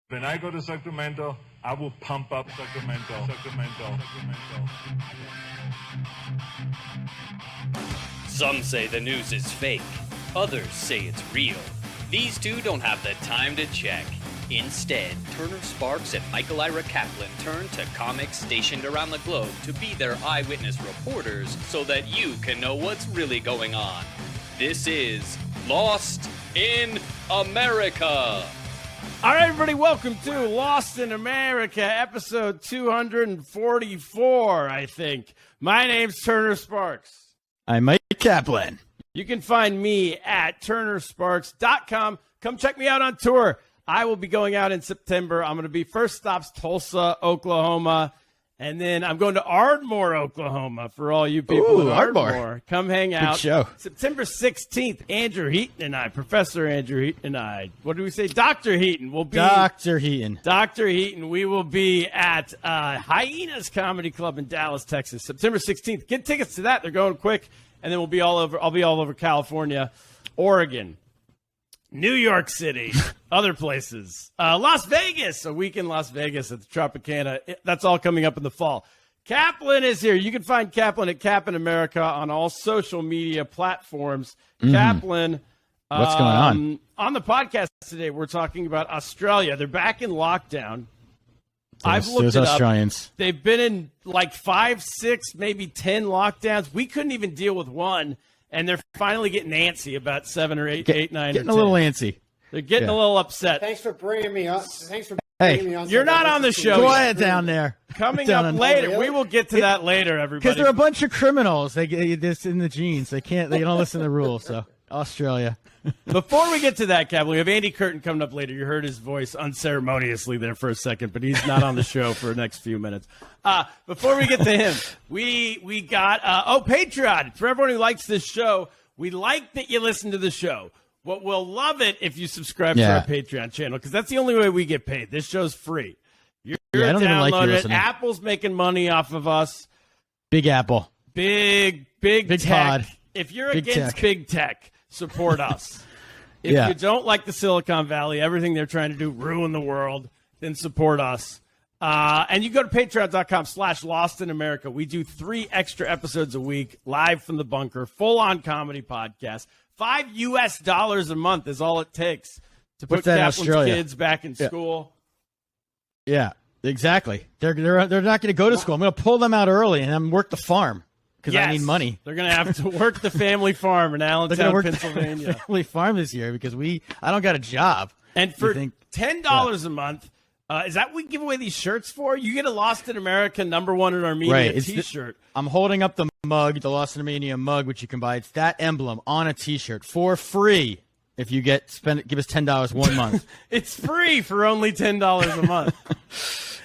When I go to Sacramento, I will pump up Sacramento. Some say the news is fake. Others say it's real. These two don't have the time to check. Instead, Turner Sparks and Michael Ira Kaplan turn to comics stationed around the globe to be their eyewitness reporters so that you can know what's really going on. This is Lost in America. All right, everybody, welcome to Lost in America, episode 244, I think. My name's Turner Sparks. I'm Mike Kaplan. You can find me at turnersparks.com. Come check me out on tour. I will be going out in September. I'm going to be first stops Tulsa, Oklahoma, and then I'm going to Ardmore, Oklahoma for all you people in Ardmore. Come hang out. Good show. September 16th, Andrew Heaton and I, Professor Andrew Heaton and I, what do we say? Dr. Heaton will be. Dr. Heaton. Dr. Heaton, we will be at Hyenas Comedy Club in Dallas, Texas, September 16th. Get tickets to that. They're going quick. And then we'll be all over. I'll be all over California, Oregon, New York City, other places. Las Vegas, a week in Las Vegas at the Tropicana. That's all coming up in the fall. Kaplan is here. You can find Kaplan at Kaplan America on all social media platforms. Kaplan. What's going on? On the podcast today, we're talking about Australia. They're back in lockdown. I've looked it Australians. up. They've been in like 5, 6, maybe 10 lockdowns. We couldn't even deal with one, and they're finally getting antsy about 7 or 8, 8, 9, Getting or 10. a little antsy. They're getting a little upset. Thanks for bringing me up. Thanks for bringing me on. You're not on the show. Quiet down there. Coming Down up on- later. really? We will get to that later, everybody. Because they're a bunch of criminals. They get this in the genes. They don't listen to the rules. So Australia. Before we get to that, Kaplan, we have Andy Curtin coming up later. You heard his voice unceremoniously there for a second, but he's not on the show for the next few minutes. Before we get to him, we got Patreon. For everyone who likes this show, we like that you listen to the show. But we'll love it if you subscribe to our Patreon channel, because that's the only way we get paid. This show's free. You're I don't even like you downloading it. listening. Apple's making money off of us. Big Apple. Big Big tech. pod. If you're Big against tech. big tech, support us. If Yeah. you don't like the Silicon Valley, everything they're trying to do, ruin the world, then support us. And you go to patreon.com/Lost in America. We do 3 extra episodes a week, live from the bunker, full-on comedy podcast. $5 a month is all it takes to put What's that in Kaplan's Australia? kids back in school. Yeah, exactly. They're not going to go to school. I'm going to pull them out early and then work the farm because I need money. They're going to have to work the family farm in They're going to Allentown, work Pennsylvania. the family farm this year because I don't got a job. And for think- $10 a month, is that what we give away these shirts for? You get a Lost in America #1 in Armenia Right, it's T-shirt. I'm holding up the mug, the Lost in Armenia mug, which you can buy. It's that emblem on a T-shirt for free if you give us $10 1 month. It's free for only $10 a month.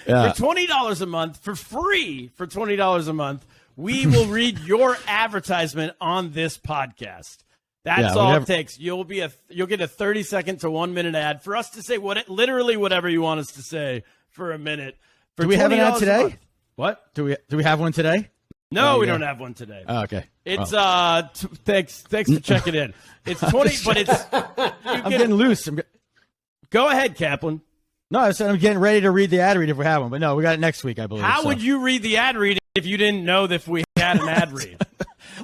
Yeah. For $20 a month, for free for $20 a month, we will read your advertisement on this podcast. That's all it takes. You'll get a 30-second to 1 minute ad for us to say literally whatever you want us to say for a minute. For Do we have an ad $20 a today? month. What? Do we have one today? No, we go. don't have one today. Oh, okay. It's thanks for checking in. It's 20, but it's I'm getting loose. Go ahead, Kaplan. No, I said I'm getting ready to read the ad read if we have one, but no, we got it next week, I believe. How so. would you read the ad read if you didn't know that we had an ad read?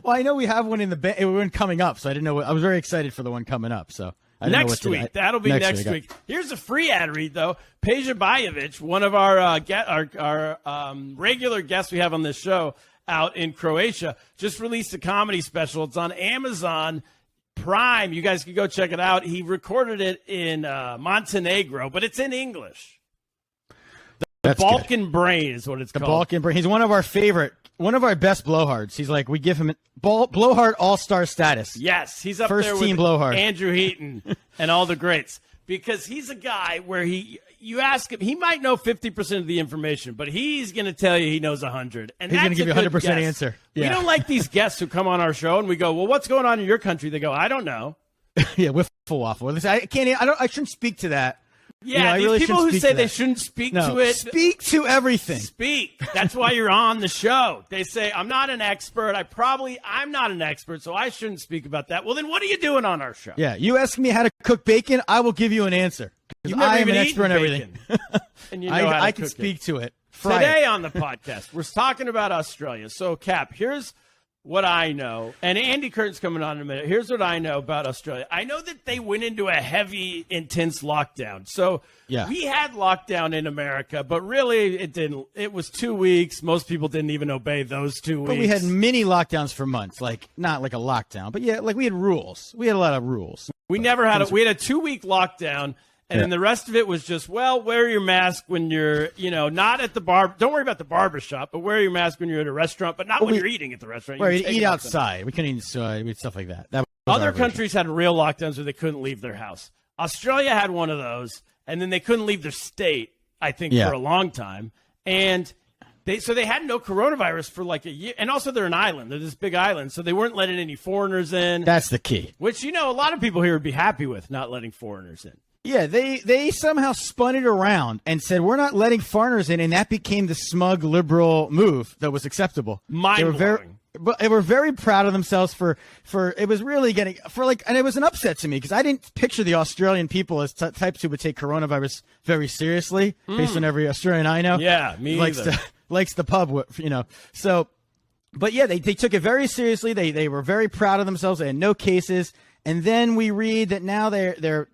Well, I know we have one in the one coming up, so I didn't know. I was very excited for the one coming up. So I didn't know Next what week. That'll be next week. Here's a free ad read, though. Peja Bajovic, one of our regular guests we have on this show out in Croatia, just released a comedy special. It's on Amazon Prime. You guys can go check it out. He recorded it in Montenegro, but it's in English. The Balkan Brain is what it's called. The Balkan Brain. He's one of our best blowhards. He's like, we give him blowhard all-star status. Yes, he's up First there team with blowhard. Andrew Heaton and all the greats, because he's a guy where you ask him, he might know 50% of the information, but he's going to tell you he knows 100. And He's going to give you a 100% answer. We Yeah. don't like these guests who come on our show and we go, well, what's going on in your country? They go, I don't know. Yeah, wiffle waffle. Listen, I shouldn't speak to that Yeah, I these really people shouldn't who speak say to they that. shouldn't speak No, to it. speak to everything. Speak. That's why you're on the show. They say, I'm not an expert. I'm not an expert, so I shouldn't speak about that. Well, then what are you doing on our show? Yeah, you ask me how to cook bacon, I will give you an answer. You've Because never I am even an expert in eaten everything. bacon. And you know how to I can cook speak it. to it. Fry Today it. on the podcast, we're talking about Australia. So, Cap, here's what I know. And Andy Curtin's coming on in a minute. Here's what I know about Australia. I know that they went into a heavy, intense lockdown. So we had lockdown in America, but really it didn't. It was 2 weeks. Most people didn't even obey those 2 weeks. But we had mini lockdowns for months, like not like a lockdown, but yeah, like we had rules. We had a lot of rules. We never had we had a 2-week lockdown. And then the rest of it was just, well, wear your mask when you're, not at the bar. Don't worry about the barbershop, but wear your mask when you're at a restaurant, but not when you're eating at the restaurant. Right, eat outside. We couldn't eat inside. We had stuff like that. Other countries had real lockdowns where they couldn't leave their house. Australia had one of those, and then they couldn't leave their state, I think, for a long time. And they had no coronavirus for like a year. And also they're an island. They're this big island, so they weren't letting any foreigners in. That's the key. Which, a lot of people here would be happy with, not letting foreigners in. Yeah, they somehow spun it around and said, we're not letting foreigners in, and that became the smug liberal move that was acceptable. Mind-blowing. They were very proud of themselves for it was really getting and it was an upset to me because I didn't picture the Australian people as types who would take coronavirus very seriously based on every Australian I know. Yeah, me either. Likes the pub, So, but yeah, they took it very seriously. They were very proud of themselves. They had no cases. And then we read that now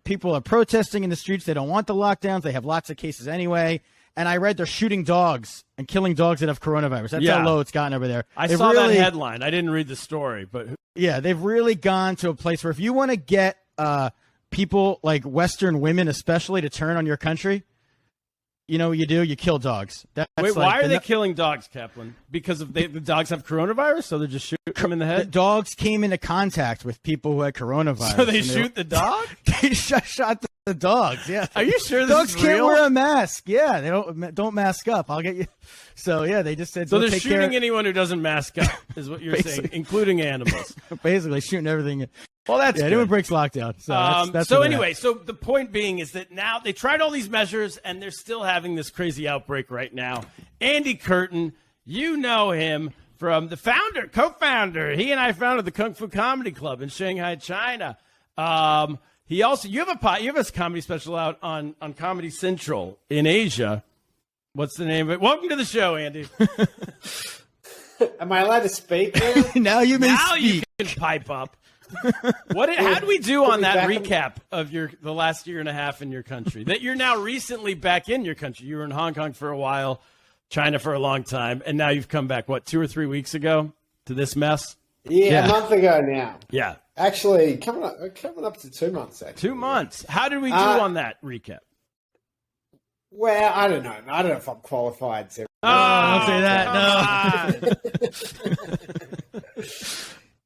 people are protesting in the streets. They don't want the lockdowns. They have lots of cases anyway. And I read they're shooting dogs and killing dogs that have coronavirus. That's how low it's gotten over there. I saw that headline. I didn't read the story, but yeah, they've really gone to a place where if you want to get people like Western women, especially, to turn on your country, you know what you do? You kill dogs. Wait, why are they killing dogs, Kaplan? Because the dogs have coronavirus, so they're just shooting them in the head? The dogs came into contact with people who had coronavirus. So they shoot the dog? They shot the dogs, yeah. Are you sure this dogs is real? can't wear a mask. Yeah, they don't mask up. I'll get you. So, yeah, they just said, so they're shooting anyone who doesn't mask up, is what you're saying, including animals. Basically, shooting everything. Well, that's good. Anyone breaks lockdown. So, that's so anyway, so the point being is that now they tried all these measures, and they're still having this crazy outbreak right now. Andy Curtin, you know him from the co-founder. He and I founded the Kung Fu Comedy Club in Shanghai, China. You have a comedy special out on Comedy Central in Asia. What's the name of it? Welcome to the show, Andy. Am I allowed to speak Now now? you may now speak. You can pipe up. How do we do on that recap of the last year and a half in your country? That you're now recently back in your country. You were in Hong Kong for a while, China for a long time, and now you've come back, 2 or 3 weeks ago to this mess? Yeah, a month ago now. Yeah. Actually, coming up to 2 months, actually. 2 months. How did we do on that recap? Well, I don't know. I don't know if I'm qualified to. Don't say that.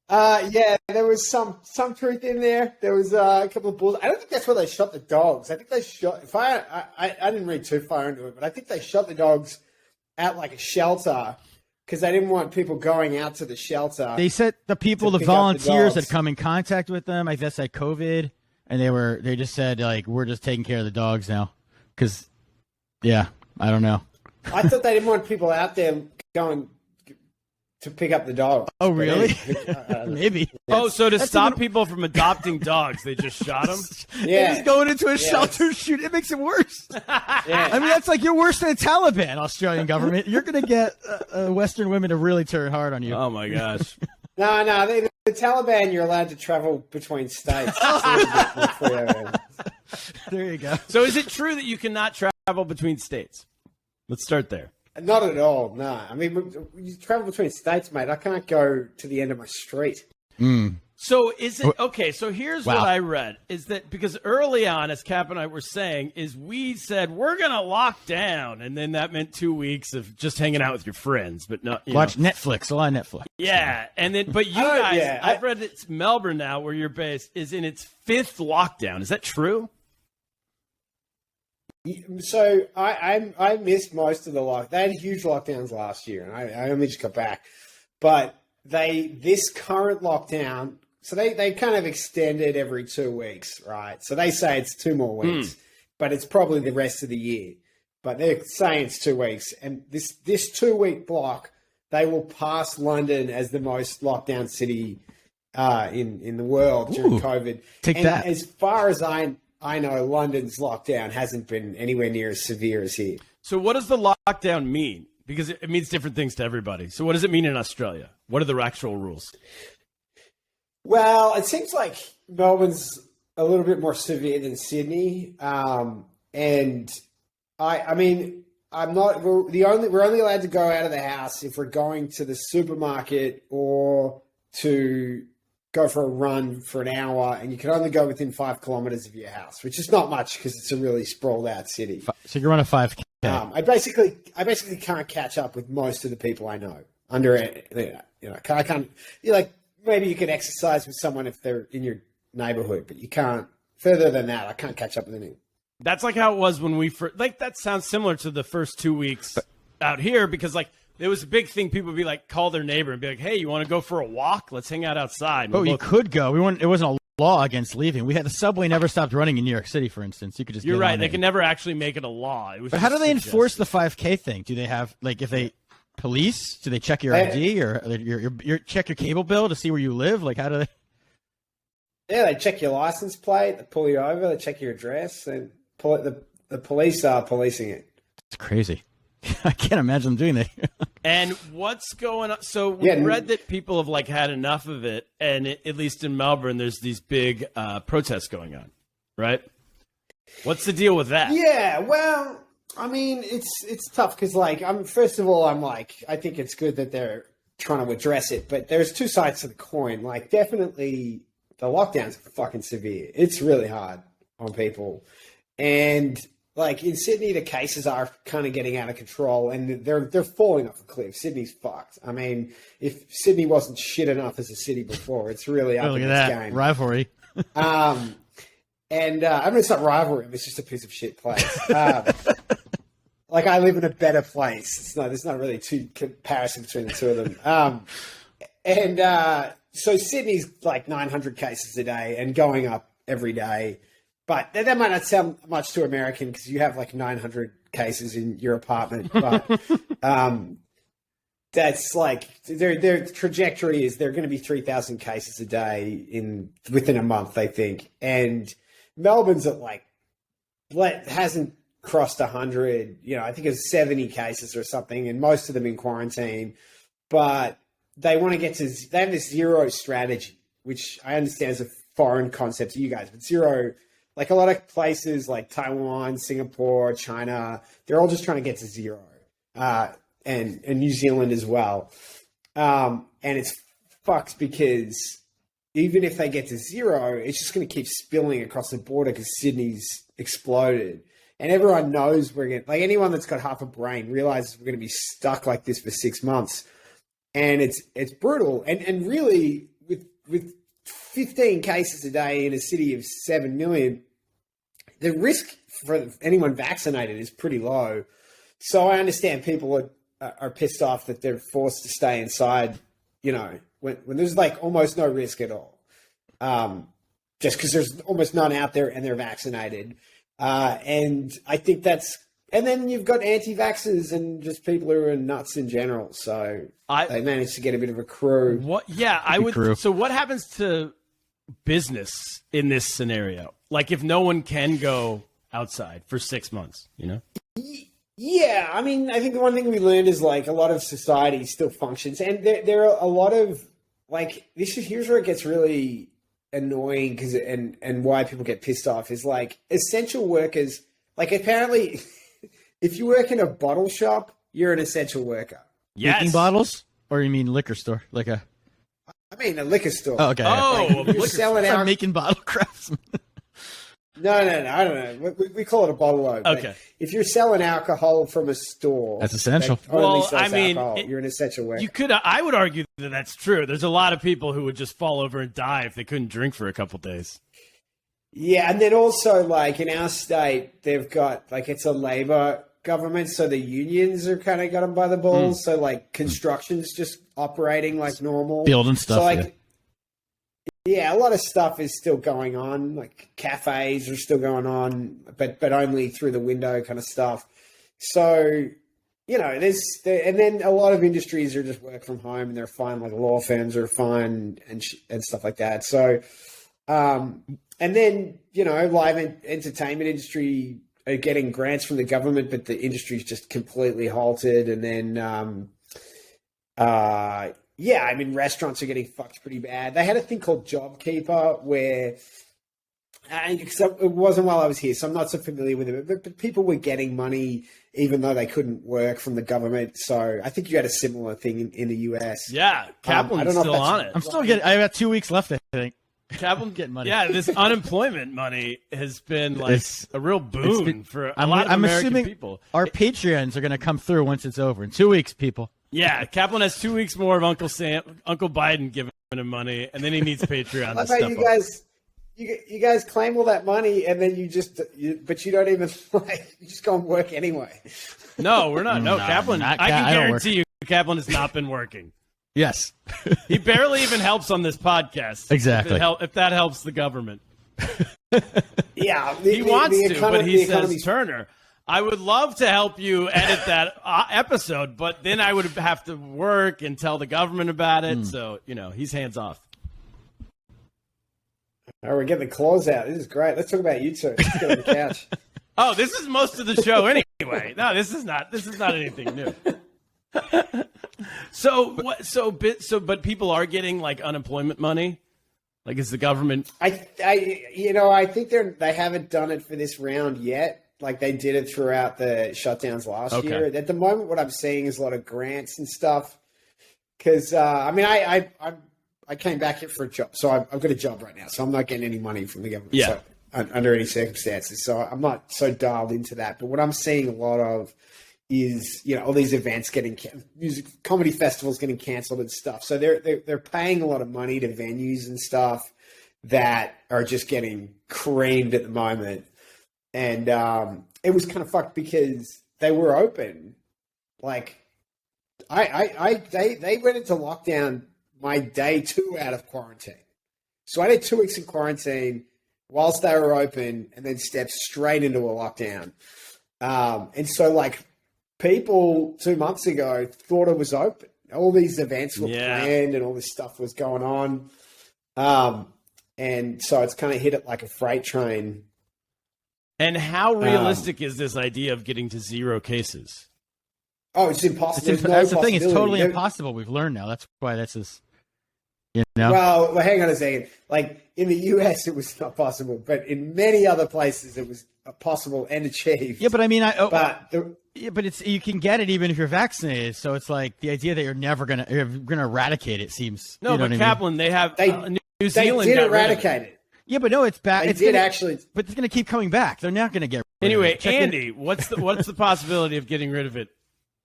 No. Yeah, there was some truth in there. There was a couple of bulls. I don't think that's where they shot the dogs. I think they shot. If I didn't read too far into it, but I think they shot the dogs at like a shelter because they didn't want people going out to the shelter. They said the volunteers that come in contact with them, I guess, had COVID, and they just said like, we're just taking care of the dogs now, because I don't know. I thought they didn't want people out there going to pick up the dog. Oh, really? Maybe. So to stop people from adopting dogs, they just shot them? Yeah. They're just going into a shelter shoot. It makes it worse. I mean, that's like you're worse than the Taliban, Australian government. You're going to get Western women to really turn hard on you. Oh, my gosh. No, the Taliban, you're allowed to travel between states. There you go. So is it true that you cannot travel between states? Let's start there. Not at all, no. I mean, you travel between states, mate. I can't go to the end of my street. So is it okay? So here's what I read is that because early on, as Cap and I were saying, is we said we're going to lock down, and then that meant 2 weeks of just hanging out with your friends, but not watch Netflix, a lot of Netflix. Yeah, and then but you guys, I've read it's Melbourne now, where you're based, is in its 5th lockdown. Is that true? So I missed most of the lock. They had huge lockdowns last year, and I only just got back. But this current lockdown, so they kind of extended every 2 weeks, right? So they say it's 2 more weeks. but it's probably the rest of the year. But they're saying it's 2 weeks, and this 2-week block, they will pass London as the most lockdown city in the world during COVID. Take and that. As far as I know, London's lockdown hasn't been anywhere near as severe as here. So what does the lockdown mean? Because it means different things to everybody. So what does it mean in Australia? What are the actual rules? Well, it seems like Melbourne's a little bit more severe than Sydney, and I mean, we're only allowed to go out of the house if we're going to the supermarket or to go for a run for an hour, and you can only go within 5 kilometers of your house, which is not much because it's a really sprawled out city. So you're on a 5K. I basically can't catch up with most of the people I know. I can't. Maybe you can exercise with someone if they're in your neighborhood, but you can't. Further than that, I can't catch up with anyone. That's like how it was when we first, that sounds similar to the first 2 weeks out here, because there was a big thing. People would be call their neighbor and be like, hey, you want to go for a walk? Let's hang out outside. Oh, you could go. It wasn't a law against leaving. We had the subway never stopped running in New York City, for instance. You could just. You're get right. on They it. can never actually make it a law. It was But how do just they suggested. enforce the 5K thing? Do they have if they police? Do they check your ID or your check your cable bill to see where you live? How do they? Yeah, they check your license plate, they pull you over, they check your address, and the police are policing it. It's crazy. I can't imagine them doing that. And what's going on? So we read that people have had enough of it, and at least in Melbourne, there's these big protests going on, right? What's the deal with that? Yeah, well, I mean, it's tough because first of all, I think it's good that they're trying to address it, but there's two sides to the coin. Definitely the lockdowns are fucking severe. It's really hard on people, and in Sydney, the cases are kind of getting out of control, and they're falling off a cliff. Sydney's fucked. I mean, if Sydney wasn't shit enough as a city before, it's really up in this game. Rivalry. And it's not rivalry. It's just a piece of shit place. I live in a better place. There's not really too comparison between the two of them. So Sydney's 900 cases a day and going up every day. But that might not sound much to American because you have 900 cases in your apartment. But that's their trajectory is they're going to be 3,000 cases a day within a month, I think. And Melbourne's at hasn't crossed 100. I think it's 70 cases or something, and most of them in quarantine. But they want to they have this zero strategy, which I understand is a foreign concept to you guys, but zero. A lot of places like Taiwan, Singapore, China, they're all just trying to get to zero, and New Zealand as well. And it's fucked because even if they get to zero, it's just going to keep spilling across the border because Sydney's exploded. And everyone knows we're going to, anyone that's got half a brain realizes we're going to be stuck like this for 6 months. And it's brutal. And really, with 15 cases a day in a city of 7 million, the risk for anyone vaccinated is pretty low. So I understand people are pissed off that they're forced to stay inside, when there's almost no risk at all. Just because there's almost none out there and they're vaccinated. And I think and then you've got anti-vaxxers and just people who are nuts in general. So they managed to get a bit of a crew. What? Yeah, I would. Crew. So what happens to business in this scenario? If no one can go outside for 6 months, Yeah, I mean, I think the one thing we learned is a lot of society still functions, and there are a lot of here's where it gets really annoying and why people get pissed off is essential workers. Apparently, if you work in a bottle shop, you're an essential worker. Yes. Making bottles, or you mean liquor store, I mean a liquor store. Oh, okay. Oh, you're selling out. Making bottle crafts. No, I don't know. We call it a bottle load. Okay. If you're selling alcohol from a store, that's essential. That only Well, sells I mean, alcohol, you're an essential worker. I would argue that that's true. There's a lot of people who would just fall over and die if they couldn't drink for a couple days. Yeah, and then also in our state, they've got it's a labor government, so the unions are kind of got them by the balls. So construction's just operating like normal, building stuff. Yeah, a lot of stuff is still going on. Like cafes are still going on, but only through the window kind of stuff. So, and then a lot of industries are just work from home and they're fine, like law firms are fine and stuff like that. So, and then, live entertainment industry are getting grants from the government, but the industry's just completely halted. And then, restaurants are getting fucked pretty bad. They had a thing called JobKeeper where, because it wasn't while I was here, so I'm not so familiar with it, but people were getting money even though they couldn't work from the government. So I think you had a similar thing in the US. Yeah, Kaplan's still on it. I'm still getting. I have 2 weeks left, I think. Kaplan getting money. Yeah, this unemployment money has been like a real boon for a lot of I'm American assuming people. Our Patreons are going to come through once it's over in 2 weeks, people. Yeah, Kaplan has 2 weeks more of Uncle Biden giving him money, and then he needs Patreon. I bet you guys claim all that money, and then but you don't even you just go and work anyway. No, we're not. No, Kaplan. I can guarantee you, Kaplan has not been working. Yes, he barely even helps on this podcast. Exactly. If that helps the government. Yeah, he wants to, but he says, Turner, I would love to help you edit that episode, but then I would have to work and tell the government about it. So, he's hands off. Oh, we're getting the claws out. This is great. Let's talk about you two. Let's get on the couch. Oh, this is most of the show anyway. No, this is not anything new. But people are getting like unemployment money. Like, is the government? I think they haven't done it for this round yet. Like they did it throughout the shutdowns last year. At the moment, what I'm seeing is a lot of grants and stuff. Because I came back here for a job, so I've got a job right now, so I'm not getting any money from the government. Yeah. Under any circumstances. So I'm not so dialed into that. But what I'm seeing a lot of is, all these events comedy festivals getting canceled and stuff. So they're paying a lot of money to venues and stuff that are just getting creamed at the moment. And it was kind of fucked because they were open. Like they went into lockdown my day 2 out of quarantine. So I did 2 weeks in quarantine whilst they were open and then stepped straight into a lockdown. And so like people 2 months ago thought it was open. All these events were planned and all this stuff was going on. And so it's kind of hit it like a freight train. And how realistic is this idea of getting to 0 cases? Oh, it's impossible. That's the thing. It's totally impossible. We've learned now. That's why that's just, Well, hang on a second. Like in the US, it was not possible, but in many other places, it was possible and achieved. Yeah, but I mean, but you can get it even if you're vaccinated. So it's like the idea that you're gonna eradicate it seems. No, but Kaplan, they have New Zealand they did eradicate it. Yeah, but no, it's back. But it's going to keep coming back. They're not going to get rid of it. Andy, what's the possibility of getting rid of it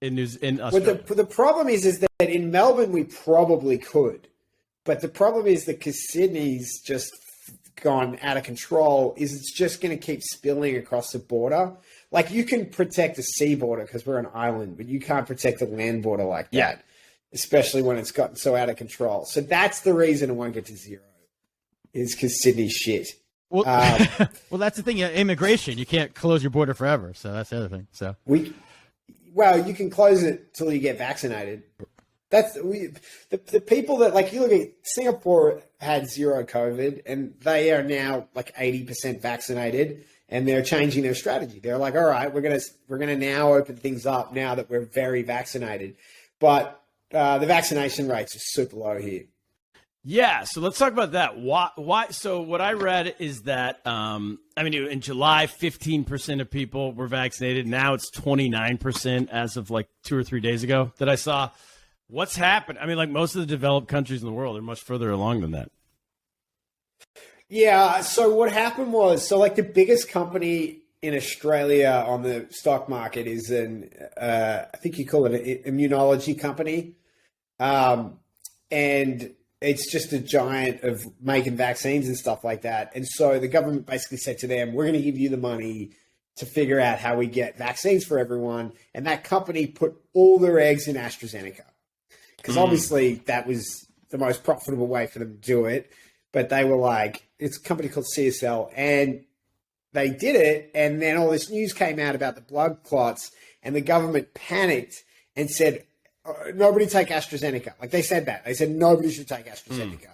in Australia? Well, the problem is that in Melbourne we probably could, but the problem is that because Sydney's just gone out of control, is it's just going to keep spilling across the border. Like you can protect the sea border because we're an island, but you can't protect the land border like that, especially when it's gotten so out of control. So that's the reason it won't get to 0. Is because Sydney's shit. Well, well, that's the thing. Immigration, you can't close your border forever. So that's the other thing. So you can close it till you get vaccinated. The people that you look at Singapore had 0 COVID and they are now like 80% vaccinated and they're changing their strategy. They're like, all right, we're gonna now open things up now that we're very vaccinated, but the vaccination rates are super low here. Yeah, so let's talk about that. Why? So what I read is that, in July, 15% of people were vaccinated. Now it's 29% as of like 2 or 3 days ago that I saw. What's happened? Most of the developed countries in the world are much further along than that. Yeah, so what happened was, the biggest company in Australia on the stock market is I think you call it an immunology company. And it's just a giant of making vaccines and stuff like that. And so the government basically said to them, we're going to give you the money to figure out how we get vaccines for everyone. And that company put all their eggs in AstraZeneca because obviously that was the most profitable way for them to do it. but they were like, it's a company called CSL, and they did it, and then all this news came out about the blood clots, and the government panicked and said, nobody take AstraZeneca. Like, they said that. They said nobody should take AstraZeneca.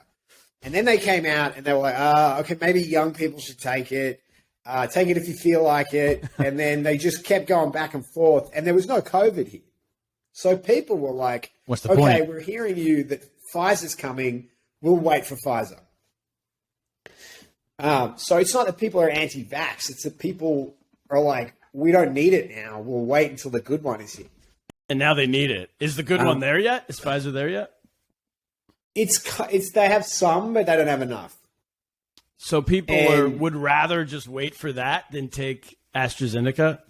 And then they came out, and they were like, okay, maybe young people should take it. Take it if you feel like it. And then they just kept going back and forth, and there was no COVID here. So people were like, What's the okay, point? we're hearing you that Pfizer's coming. We'll wait for Pfizer. So it's not that people are anti-vax. It's that people are like, we don't need it now. We'll wait until the good one is here. And now they need it. Is the good one there yet? Is Pfizer there yet? It's they have some, but they don't have enough. So people would rather just wait for that than take AstraZeneca?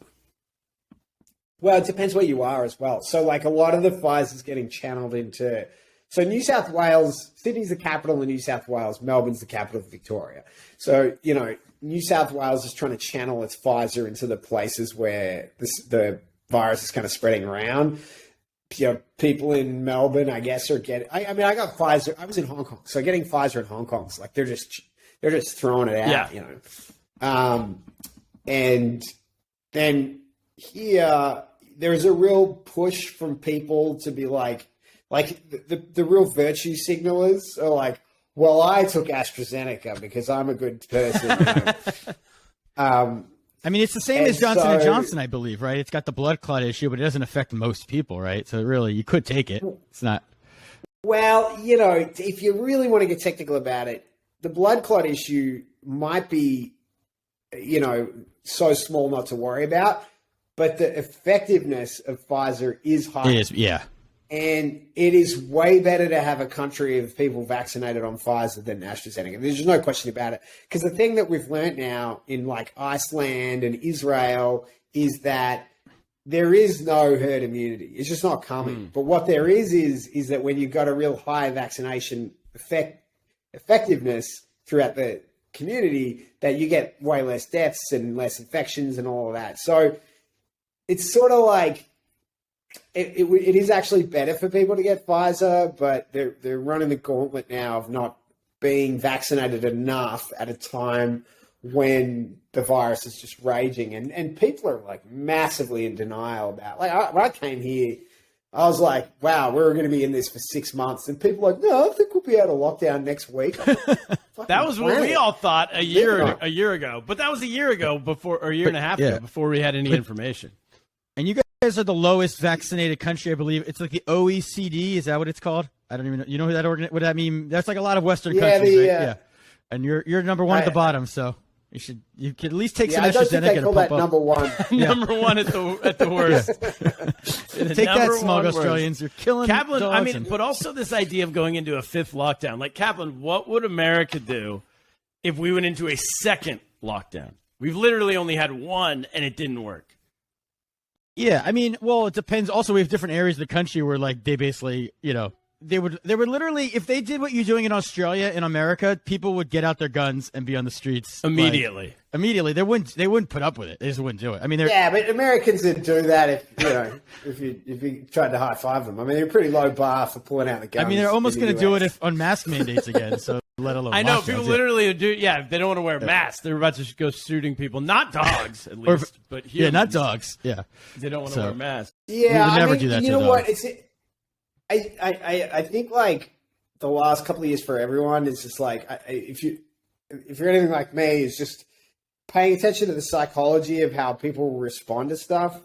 Well, it depends where you are as well. So, like, a lot of the Pfizer's getting channeled into... So New South Wales, Sydney's the capital of New South Wales, Melbourne's the capital of Victoria. So, you know, New South Wales is trying to channel its Pfizer into the places where the virus is kind of spreading around. You know, people in Melbourne, I guess, are getting... I mean, I got Pfizer. I was in Hong Kong. So getting Pfizer in Hong Kong is like, they're just throwing it out, you know. And then here, there's a real push from people to be like the real virtue signalers are like, well, I took AstraZeneca because I'm a good person. You know? I mean, it's the same as Johnson & Johnson, I believe, right? It's got the blood clot issue, but it doesn't affect most people, right? So really, you could take it. It's not. Well, you know, if you really want to get technical about it, the blood clot issue might be, you know, so small not to worry about, but the effectiveness of Pfizer is high. It is, yeah. And it is way better to have a country of people vaccinated on Pfizer than AstraZeneca. There's no question about it. Because the thing that we've learned now in like Iceland and Israel is that there is no herd immunity. It's just not coming. But what there is that when you've got a real high vaccination effectiveness throughout the community, that you get way less deaths and less infections and all of that. So it's sort of like, it is actually better for people to get Pfizer, but they're running the gauntlet now of not being vaccinated enough at a time when the virus is just raging. And people are like massively in denial about it. Like when I came here, I was like, wow, we're going to be in this for 6 months. And people are like, no, I think we'll be out of lockdown next week. That was what we all thought a year ago. But that was a year ago or a year and a half ago before we had any information. And you guys are the lowest vaccinated country, I believe. It's like the OECD. Is that what it's called? I don't even know. You know who that what that mean? That's like a lot of Western countries, right? Yeah. And you're number one at the bottom, so you could at least take some AstraZeneca. I don't think they call that up. number one. Number one at the worst. Take that, smug Australians. You're killing Kaplan. dogs I mean, but also this idea of going into a fifth lockdown. Like, Kaplan, what would America do if we went into a second lockdown? We've literally only had one, and it didn't work. Yeah, I mean, well, it depends. Also, we have different areas of the country where, like, they basically, you know, they would literally, if they did what you're doing in Australia, in America, people would get out their guns and be on the streets immediately. Like, immediately, they wouldn't put up with it. They just wouldn't do it. I mean, but Americans would do that if you tried to high five them. I mean, they're a pretty low bar for pulling out the guns. I mean, they're almost going to do it on mask mandates again. So let alone. I know people literally do. Yeah, they don't want to wear masks. They're about to go shooting people, not dogs at least, but humans. Yeah, not dogs. Yeah, they don't want to wear masks. Yeah, we would never do that. You to know dogs. what? I think like the last couple of years for everyone is just like if you're anything like me, is just paying attention to the psychology of how people respond to stuff.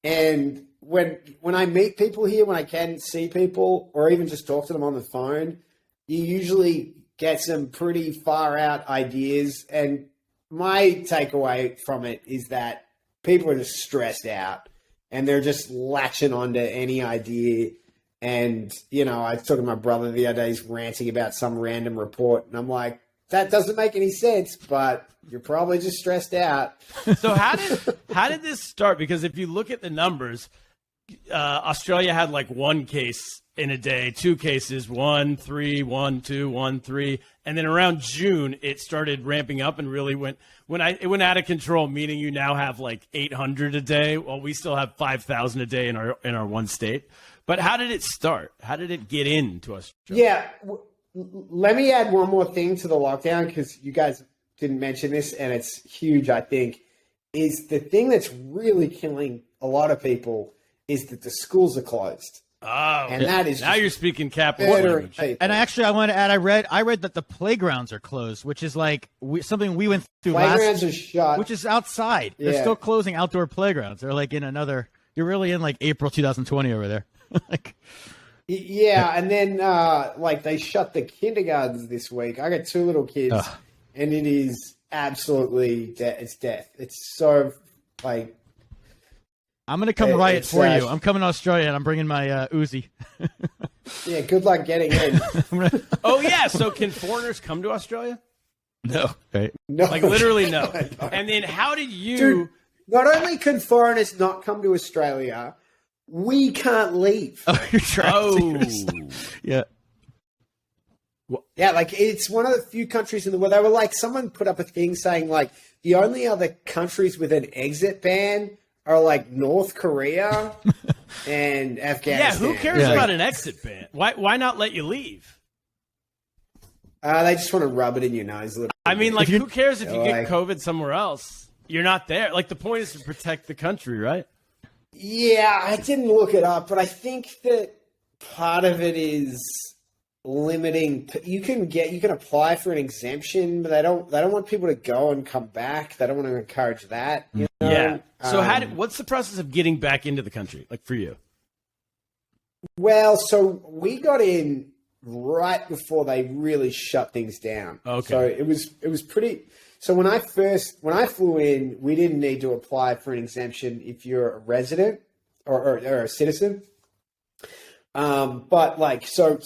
And when I meet people here, when I can see people or even just talk to them on the phone, you usually get some pretty far out ideas. And my takeaway from it is that people are just stressed out and they're just latching onto any idea. And, you know, I was talking to my brother the other day, he's ranting about some random report. And I'm like, that doesn't make any sense, but you're probably just stressed out. So how did this start? Because if you look at the numbers, Australia had like one case in a day, 2 cases, 1, 3, 1, 2, 1, 3. And then around June, it started ramping up and really it went out of control, meaning you now have like 800 a day. Well, we still have 5,000 a day in our one state. But how did it start? How did it get into Australia? Yeah. let me add one more thing to the lockdown, because you guys didn't mention this, and it's huge, I think, is the thing that's really killing a lot of people is that the schools are closed. Oh, and that is now you're speaking Kaplan murdering language. people. And actually, I want to add, I read that the playgrounds are closed, which is like something we went through Playgrounds last, are shut. which is outside. They're Yeah. still closing outdoor playgrounds. They're like in another. You're really in like April 2020 over there. Like, Yeah, and then like they shut the kindergartens this week. I got 2 little kids, and it is absolutely it's death. It's so like. I'm gonna come riot it's, for you. I'm coming to Australia and I'm bringing my Uzi. Yeah, good luck getting in. Oh yeah, so can foreigners come to Australia? No, right? No, Like literally no. And then how did you? Dude, not only can foreigners not come to Australia, we can't leave. Oh, you're trying to. Yeah. Yeah, like it's one of the few countries in the world. They were like, someone put up a thing saying like the only other countries with an exit ban are like North Korea and Afghanistan. Yeah, who cares Yeah. about an exit ban? Why not let you leave? They just want to rub it in your nose a little. I mean, like, who cares if you like- get COVID somewhere else? You're not there. Like, the point is to protect the country, right? Yeah, I didn't look it up, but I think that part of it is limiting. You can apply for an exemption, but they don't want people to go and come back. They don't want to encourage that. You know? Yeah. So what's the process of getting back into the country, like for you? Well, so we got in right before they really shut things down. Okay. So it was pretty. So when I flew in, we didn't need to apply for an exemption if you're a resident or a citizen. But like so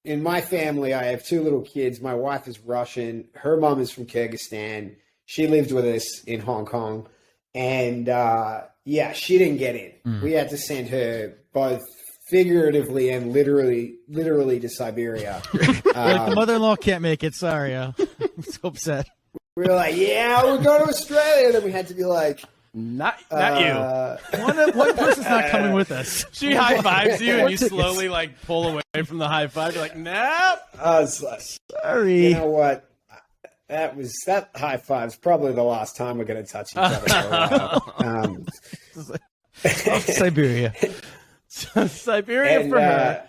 in my family, I have 2 little kids. My wife is Russian. Her mom is from Kyrgyzstan. She lived with us in Hong Kong, and yeah, she didn't get in. We had to send her both figuratively and literally to Siberia. Like the mother-in-law can't make it. Sorry, I'm so upset. We were like, yeah, we're going to Australia. And then we had to be like, Not you. One person's not coming with us. She high fives you, and you Tickets. slowly like pull away from the high five. You're like, nope. I was like, Sorry. you know what? That high five's probably the last time we're going to touch each other for a while. Off to Siberia. Siberia And, for her.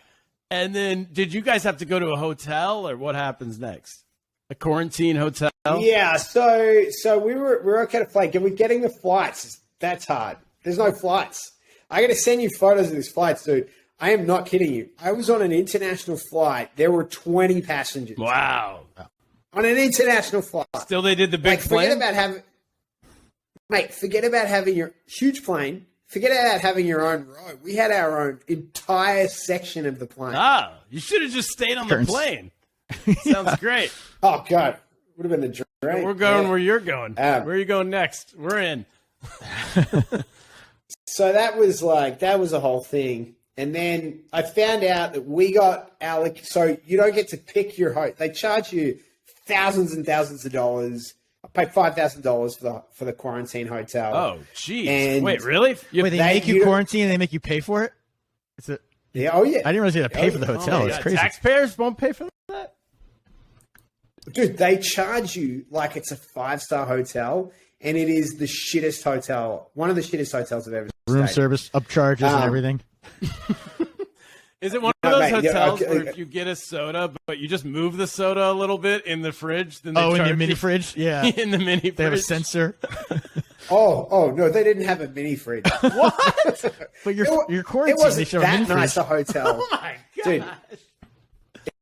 And then, did you guys have to go to a hotel, or what happens next? A quarantine hotel? Yeah, so we're okay to fly. We're getting the flights. That's hard. There's no flights. I got to send you photos of these flights, dude. I am not kidding you. I was on an international flight. There were 20 passengers. Wow. On an international flight. Still, they did the big Like, forget plane? forget about having your huge plane. Forget about having your own row. We had our own entire section of the plane. Ah, you should have just stayed on Turns. the plane. Sounds great. Oh, God. Would have been the dream. We're going Yeah. where you're going. Where are you going next? We're in. So that was a whole thing. And then I found out that we got so you don't get to pick your host. They charge you thousands and thousands of dollars. I paid $5,000 for the quarantine hotel. Oh, geez. And- Wait, really? Wait, they make you quarantine and they make you pay for it? Is it? Yeah, oh yeah. I didn't realize you had to pay for the hotel. Oh, It's yeah. crazy. Taxpayers won't pay for that? Dude, they charge you like it's a 5-star hotel, and it is the shittest hotel. One of the shittest hotels I've ever Room stayed. service, upcharges, and everything. Is it one No, of those mate, yeah, hotels okay, where okay. if you get a soda, but you just move the soda a little bit in the fridge, then they Oh, in charge your mini you- fridge? Yeah. in the mini fridge. They have a sensor. Oh no, they didn't have a mini fridge. But your It quarantine, they wasn't should have a that mini fridge. nice a hotel. Oh my god! Dude,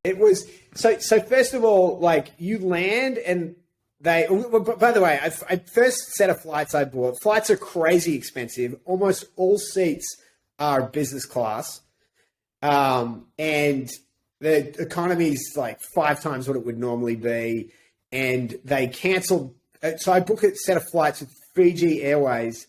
it was so. First of all, like you land and they. By the way, I first set of flights I bought. Flights are crazy expensive. Almost all seats are business class, and the economy is like 5 times what it would normally be. And they cancelled. So I booked a set of flights with Fiji Airways.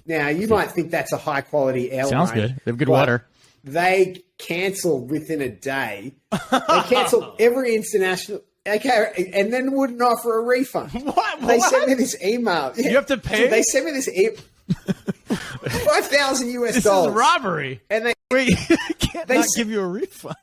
Now you might think that's a high quality airline. Sounds good. They have good but water. They cancelled within a day. They cancelled every international. Okay, and then wouldn't offer a refund. What? They sent me this email. You have to pay? They sent me this $5,000 US This dollars. is robbery. And they Wait, can't They not s- give you a refund.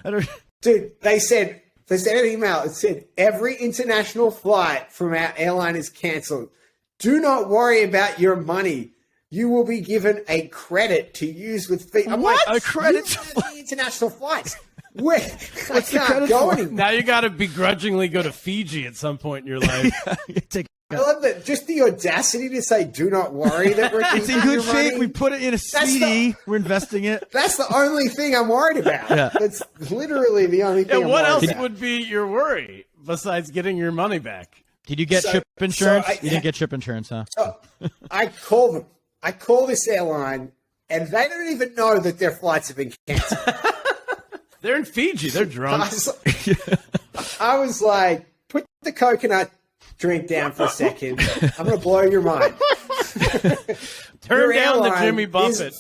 I don't. Dude, they sent an email. It said, every international flight from our airline is cancelled. Do not worry about your money. You will be given a credit to use with fee. I'm What? like, A credit you to- the international flights. Where? I What's the can't credit go for? anymore. Now you got to begrudgingly go to Fiji at some point in your life. Take- I love that. Just the audacity to say, do not worry that we're It's in keeping good your shape. money. We put it in a CD. We're investing it. That's the only thing I'm worried about. Yeah. That's literally the only thing Yeah, I'm what worried else about. would be your worry besides getting your money back? Did you get So- trip insurance? so You didn't get trip insurance, huh? I call them. I call this airline, and they don't even know that their flights have been canceled. They're in Fiji. They're I drunk. I was like, put the coconut drink down for a second. I'm going to blow your mind. Turn Your down the airline Jimmy is- Buffett.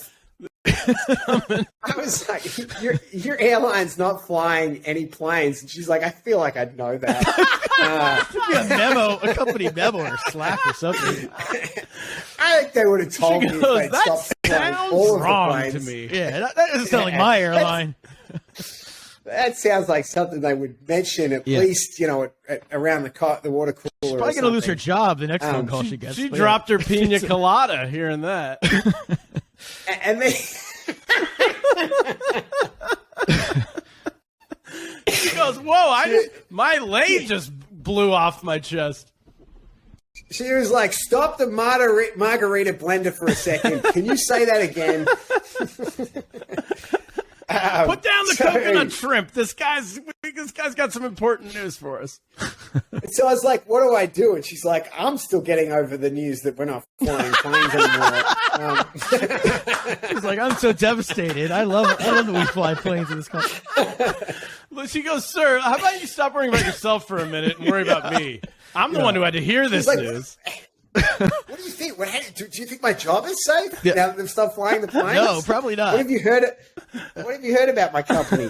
I was like, your airline's not flying any planes. And she's like, I feel like I'd know that. A memo, a company memo or Slack or something. I think they would have told me if goes, they'd that stopped flying sounds all of the wrong planes. to me. Yeah, that doesn't sound like my airline. That sounds like something they would mention at Yeah. least, around the water cooler. Probably gonna lose her job the next phone call she- she gets. She But dropped her pina colada hearing that. And they, She goes, "Whoa! My lane just blew off my chest." she was like, "Stop the margarita blender for a second. Can you say that again?" Put down the so- coconut shrimp. This guy's got some important news for us. So I was like, "What do I do?" And she's like, "I'm still getting over the news that we're not flying planes anymore." She's like, I'm so devastated. I love that we fly planes in this country. Well, she goes, "Sir, how about you stop worrying about yourself for a minute and worry about me? I'm the one who had to hear this like, news." What do you think? Do you think my job is safe now that they've stopped flying the planes? No, probably not. What have you heard? What have you heard about my company?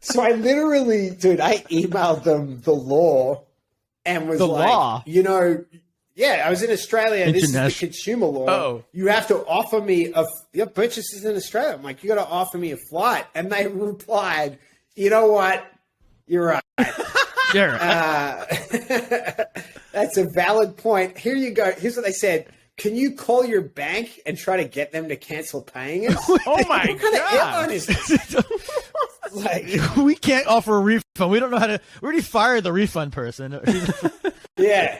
So I literally, dude, I emailed them the law and was The like, law? Yeah, I was in Australia. This is the International- consumer law. Oh. You have to offer me your purchases in Australia. I'm like, you got to offer me a flight. And they replied, you know what? You're right. Yeah. That's a valid point. Here you go. Here's what they said. Can you call your bank and try to get them to cancel paying us? Oh my What kind of airline god! is this? Like, We can't offer a refund. We don't know how to. We already fired the refund person. yeah.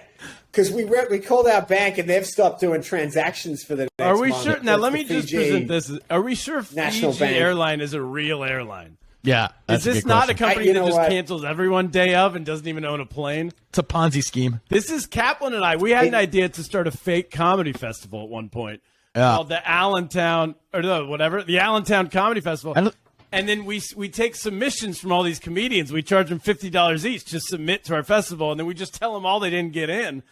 Because we called our bank and they've stopped doing transactions for the next Are we month. sure? Now That's let the me just Fiji present this. Are we sure National Fiji Bank. Airline is a real airline? Yeah. Is this not a company You that know just what? cancels everyone day of and doesn't even own a plane? It's a Ponzi scheme. This is Kaplan and I. We had an idea to start a fake comedy festival at one point called the Allentown or the Allentown Comedy Festival. And then we take submissions from all these comedians. We charge them $50 each to submit to our festival, and then we just tell them all they didn't get in,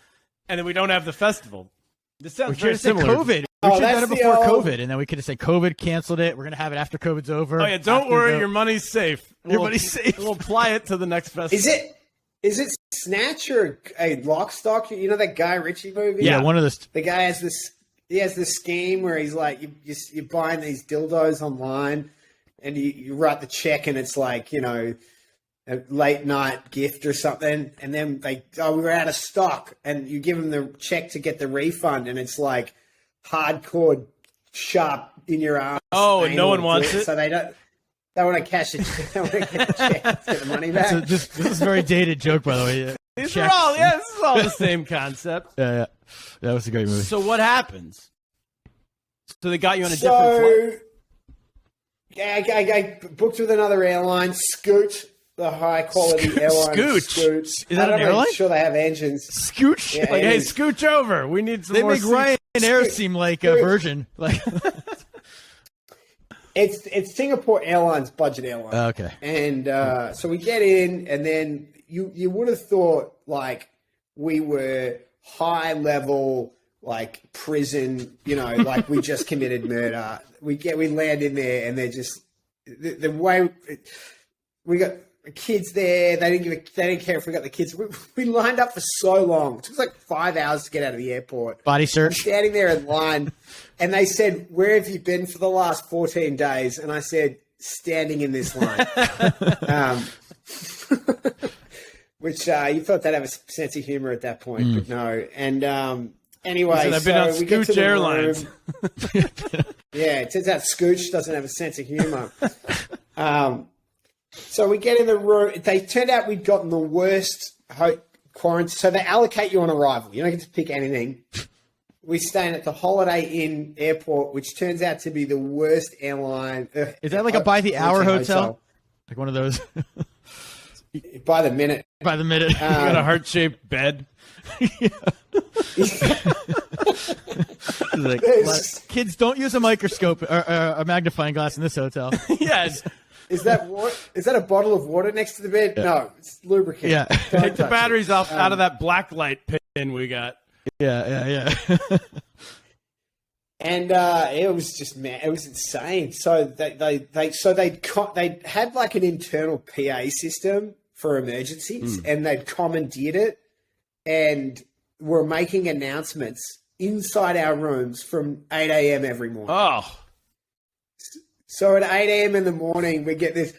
and then we don't have the festival. This sounds We should very have said similar. COVID. Oh, We should have that's done it the before old- COVID, and then we could have said COVID canceled it. We're gonna have it after COVID's over. Oh yeah, don't After worry, the- your money's safe. Your money's safe. We'll apply it to the next festival. Is it Snatch or a Lock, Stock? You know that Guy Ritchie movie? Yeah, one of those. The guy has this. He has this scheme where he's like, you're buying these dildos online, and you write the check, and it's like a late night gift or something, and then we were out of stock, and you give them the check to get the refund, and it's like hardcore sharp in your arm. Oh, and no one wants grit, it? so they don't. They want to cash it. They want to get the check, get the money back. So this is a very dated joke, by the way. These are all, this is all the same concept. Yeah. That was a great movie. So what happens? So they got you on a different flight? Yeah, I booked with another airline, Scoot, the high quality airline. Scooch? Scoot. Is that I'm an not airline? sure they have engines. Scooch. Yeah, Like, it hey, is. scooch over. We need some They more make seats. Ryanair seem like a virgin. Like, It's Singapore Airlines budget airline. okay. And so we get in, and then you would have thought like we were high level like prison, like we just committed murder. We land in there, and they're just the way we got kids there. They didn't care if we got the kids. We lined up for so long. It took us like 5 hours to get out of the airport. Body I'm search. standing there in line, and they said, "Where have you been for the last 14 days?" And I said, standing in this line. Which you thought they'd have a sense of humor at that point, but no. And anyway, I've been on we get to Scooch the Airlines. room. Yeah, it turns out Scooch doesn't have a sense of humor. So we get in the room. They turned out we'd gotten the worst quarantine. So they allocate you on arrival. You don't get to pick anything. We're staying at the Holiday Inn Airport, which turns out to be the worst airline. Is that like a by the hour hotel? Like one of those? By the minute. By the minute. You got a heart-shaped bed. Like, kids, don't use a microscope or a magnifying glass in this hotel. Yes. Is that a bottle of water next to the bed? Yeah. No, it's lubricant. Yeah. Take the batteries off out of that black light pin we got. Yeah. And it was just, man, it was insane. So they had like an internal PA system for emergencies, and they'd commandeered it, and were making announcements inside our rooms from 8 a.m. every morning. Oh. So at 8 a.m. in the morning, we get this,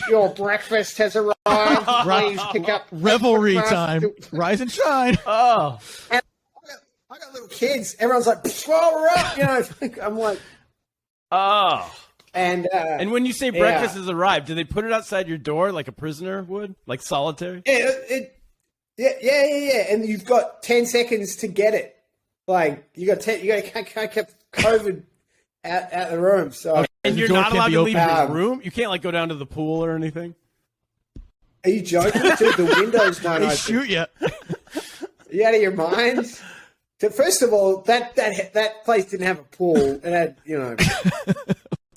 your breakfast has arrived. Please pick up revelry time. Rise and shine. Oh. And I got little kids. Everyone's like, well, we're up. You know, I'm like, oh. And when you say breakfast has arrived, do they put it outside your door like a prisoner would? Like solitary? Yeah. And you've got 10 seconds to get it. Like, can't keep COVID out the room. So. And you're not allowed to leave your room? You can't, like, go down to the pool or anything? Are you joking? Dude, the windows don't open. They shoot you. Are you out of your mind? So first of all, that place didn't have a pool. It had,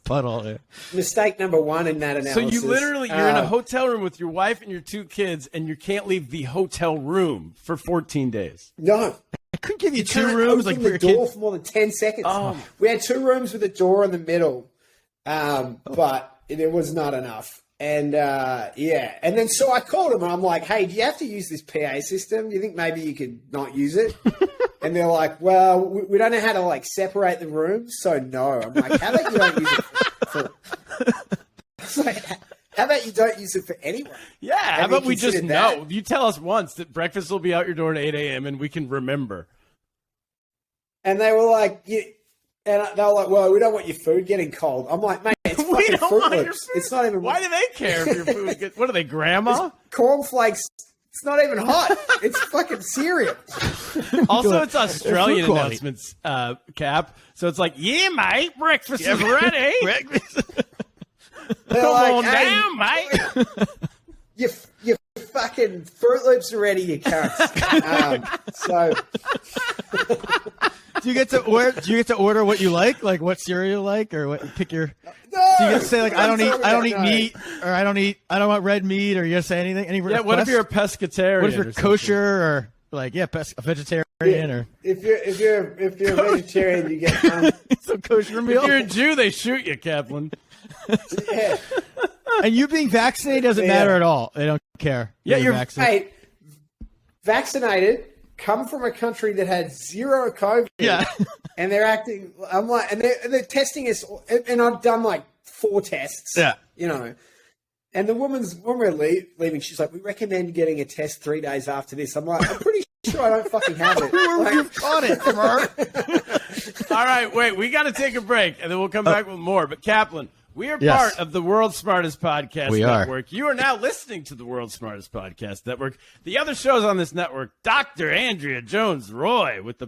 puddle. Yeah. Mistake number one in that analysis. So you literally, you're in a hotel room with your wife and your 2 kids, and you can't leave the hotel room for 14 days. No. I couldn't give you 2 can't rooms open like the door for more than 10 seconds. Oh. We had 2 rooms with a door in the middle, but it was not enough. And and then so I called them and I'm like, hey, do you have to use this PA system? Do you think maybe you could not use it? And they're like, well, we don't know how to like separate the rooms, so no. I'm like, how about you don't use it for it's like, how about you don't use it for anyone? Yeah, how about we just that? know? You tell us once that breakfast will be out your door at 8 a.m. and we can remember. And they were like, and they were like, well, we don't want your food getting cold. I'm like, mate, it's fucking Fruit Loops. It's not even. Why do they care if your food gets? What are they, grandma? It's cornflakes. It's not even hot. It's fucking cereal. Also, it's Australian announcements, Cap. So it's like, yeah, mate, breakfast is ready. They're Come like, on hey, down, mate. You fucking Fruit Loops are ready, you cunts. So. Do you get to order what you like what cereal you like, or what? Pick your. No, do you get to say like I don't eat meat, or I don't want red meat, or you gonna say anything? Any request? What if you're a pescatarian? What if you're kosher, or like a vegetarian, or if you're a vegetarian, you get some kosher meal. If you're a Jew, they shoot you, Kaplan. Yeah. And you being vaccinated doesn't matter at all. They don't care. Yeah, you're vaccinated. Hey, vaccinated. Come from a country that had 0 COVID, and they're acting. I'm like, and they're testing us, and I've done like 4 tests, And the when we're leaving, she's like, "We recommend getting a test 3 days after this." I'm like, "I'm pretty sure I don't fucking have it." You've got it, All right, wait, we got to take a break, and then we'll come back with more. But Kaplan, we are part of the World's Smartest Podcast Network. You are now listening to the World's Smartest Podcast Network. The other shows on this network, Dr. Andrea Jones-Roy with the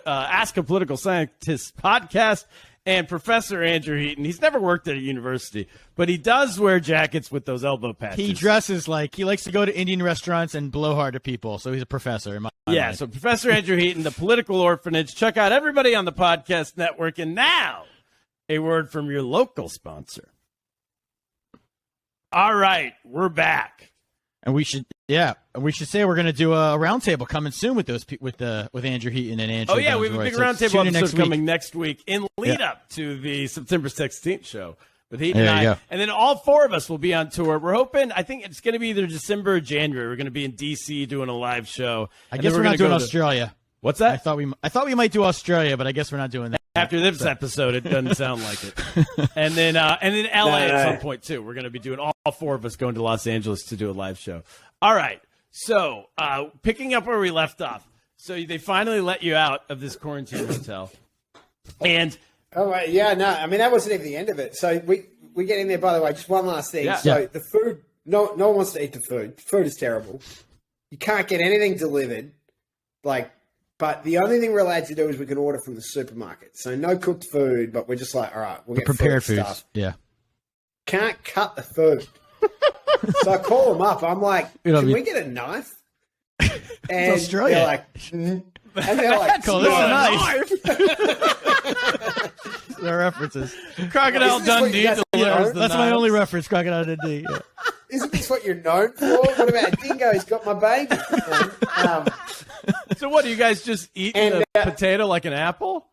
Ask a Political Scientist podcast, and Professor Andrew Heaton. He's never worked at a university, but he does wear jackets with those elbow patches. He dresses like he likes to go to Indian restaurants and blow hard at people, so he's a professor. In my mind. So Professor Andrew Heaton, the Political Orphanage. Check out everybody on the podcast network. And now, a word from your local sponsor. All right, we're back, and we should say we're going to do a roundtable coming soon with Andrew Heaton and Andrew. Oh yeah, we have a big roundtable episode coming next week in lead up to the September 16th show with Heaton and I. Go. And then all 4 of us will be on tour. We're hoping. I think it's going to be either December or January. We're going to be in DC doing a live show. I guess we're not doing Australia. What's I that? thought we might do Australia, but I guess we're not doing that. After this episode, it doesn't sound like it. And then LA at some point too. We're going to be doing all four of us going to Los Angeles to do a live show. All right. So picking up where we left off. So they finally let you out of this quarantine hotel, and yeah, no, I mean that wasn't even the end of it. So we get in there. By the way, just one last thing. Yeah. So the food, no one wants to eat the food. Food is terrible. You can't get anything delivered, but the only thing we're allowed to do is we can order from the supermarket. So no cooked food, but we're just like, all right, we'll get Prepared food foods. stuff. Yeah. Can't cut the food. So I call them up. I'm like, can we get a knife? And Australia. they're like, and they're like, Call this a knife. Their references. Crocodile Isn't this what Dundee you guys delivers know? the That's my knives. only reference. Crocodile Dundee. Yeah. Isn't this what you're known for? What about Dingo's got my baby? So what? Do you guys just eat And, a potato like an apple?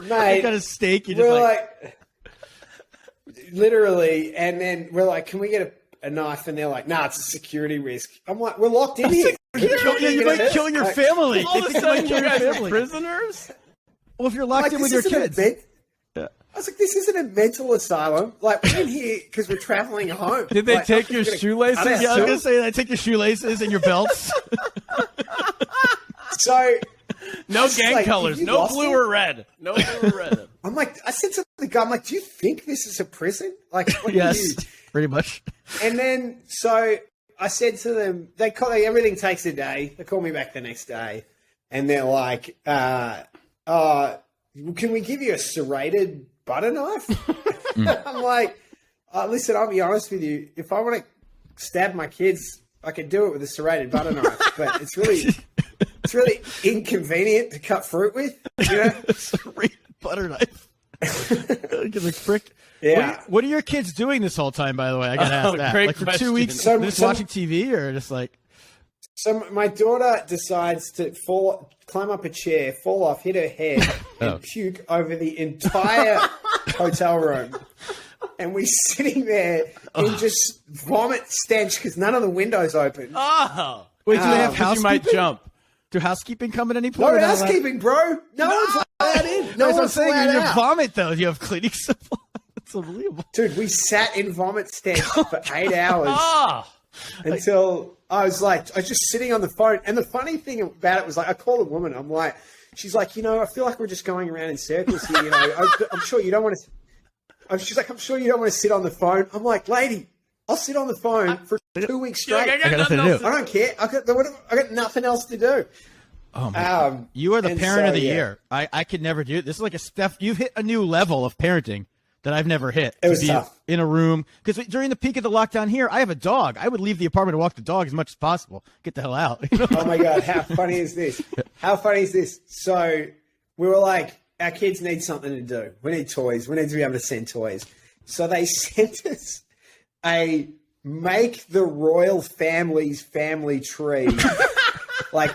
Mate, You got a steak. You we're just like, literally, and then we're like, can we get a knife? And they're like, nah, it's a security risk. I'm like, we're locked in here. you might kill your family. All of a They think sudden, might you kill your guys are family. prisoners. Well, if you're locked in with your kids. I was like, this isn't a mental asylum. Like, we're in here because we're traveling home. Did they Like, take I'm your gonna shoelaces? cut Yeah, I was ourselves. gonna say that. Take your shoelaces and your belts. So No It's gang like, colors. if you No lost blue it- or red. No blue or red. I'm like, I said to the guy, I'm like, do you think this is a prison? Like, what do you Yes, do? pretty much. And then, so I said to them, everything takes a day. They call me back the next day, and they're like, can we give you a serrated butter knife? I'm like, listen, I'll be honest with you. If I want to stab my kids, I can do it with a serrated butter knife, but it's really inconvenient to cut fruit with, you know? Serrated butter knife. Get like pricked. Yeah. What are your kids doing this whole time? By the way, I gotta ask that. great Like for question. 2 weeks, So- just so- watching TV, or just like So my daughter decides to climb up a chair, fall off, hit her head, and puke over the entire hotel room. And we're sitting there in just vomit stench because none of the windows open. Oh. wait, do they have Because you might housekeeping? jump. Do housekeeping come at any point? No or not allowed? housekeeping, bro. No one's allowed in. No That's what I'm one's saying. allowed You out. vomit though. You have cleaning supplies. It's unbelievable. Dude, we sat in vomit stench for 8 hours Oh. until I was just sitting on the phone. And the funny thing about it was like, I called a woman. I'm like, she's like, I feel like we're just going around in circles here. I'm sure you don't want to. She's like, I'm sure you don't want to sit on the phone. I'm like, lady, I'll sit on the phone for 2 weeks straight. I got nothing to nothing else do. I don't care. I got nothing else to do. Oh man, you are the and parent so, of the yeah. year. I could never do it. This is like a Steph. You've hit a new level of parenting that I've never hit. It was to be tough. in a room because during the peak of the lockdown here, I have a dog. I would leave the apartment to walk the dog as much as possible. Get the hell out. You know? Oh my God, how funny is this? How funny is this? So we were like, our kids need something to do. We need toys. We need to be able to send toys. So they sent us a make the royal family's family tree. Like,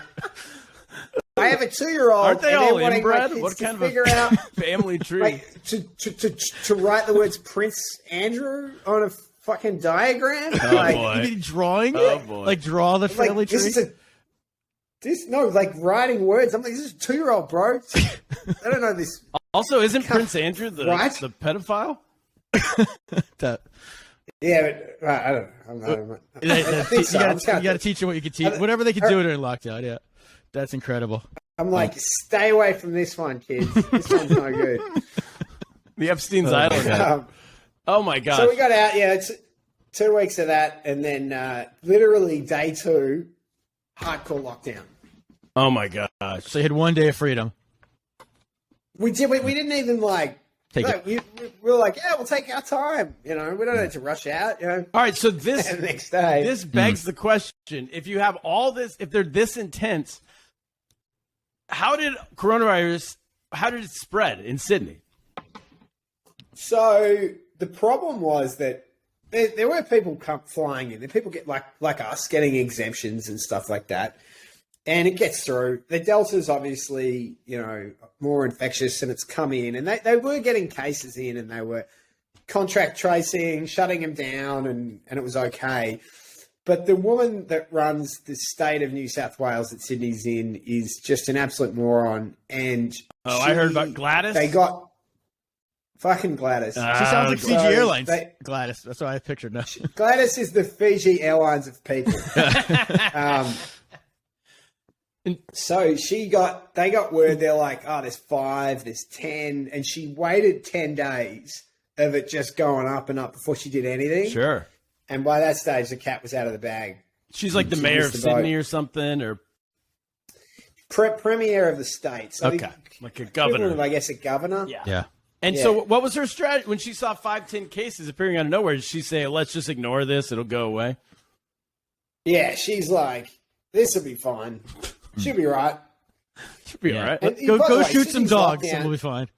I have a 2-year-old. Aren't they and all they're wanting my inbred? kids What to kind of figure a out family tree? like, to write the words Prince Andrew on a fucking diagram? Like, boy. You mean drawing Oh, it? boy. Like draw the family like tree? this is like writing words. I'm like, this is a 2-year-old, bro. I don't know this. Also, isn't Prince Andrew the Right? pedophile? That- Yeah, but I don't know. I think so. I'm you kinda- got to teach them what you can teach. Whatever they can do during lockdown. Yeah, that's incredible. I'm like, stay away from this one, kids. This one's no good. The Epstein's Island. Um, Oh my gosh. so we got out. Yeah, it's 2 weeks of that, and then literally day 2, hardcore lockdown. Oh my gosh. So you had 1 day of freedom. We didn't even like. Take No, it. we were like, yeah, we'll take our time. We don't have to rush out. All right, so this And the next day, this begs the question: if you have all this, if they're this intense, how did it spread in Sydney? So the problem was that there were people flying in. There people get like us getting exemptions and stuff like that, and it gets through. The Delta's obviously more infectious, and it's come in, and they were getting cases in, and they were contract tracing, shutting them down, and it was okay. But the woman that runs the state of New South Wales that Sydney's in is just an absolute moron. And I heard about Gladys. They got fucking Gladys. She sounds like Fiji Airlines. Gladys. That's what I pictured now. Gladys is the Fiji Airlines of people. So they got word. They're like, oh, there's 5, there's 10, and she waited 10 days of it just going up and up before she did anything. Sure. And by that stage, the cat was out of the bag. She's like the mayor of Sydney or something, or premier of the state. So okay, like a governor. I guess a governor. Yeah. And so, what was her strategy when she saw 5-10 cases appearing out of nowhere? Did she say, "Let's just ignore this; it'll go away"? Yeah, she's like, "This will be fine. She'll be right. She'll be all right. Go shoot some dogs, and we'll be fine."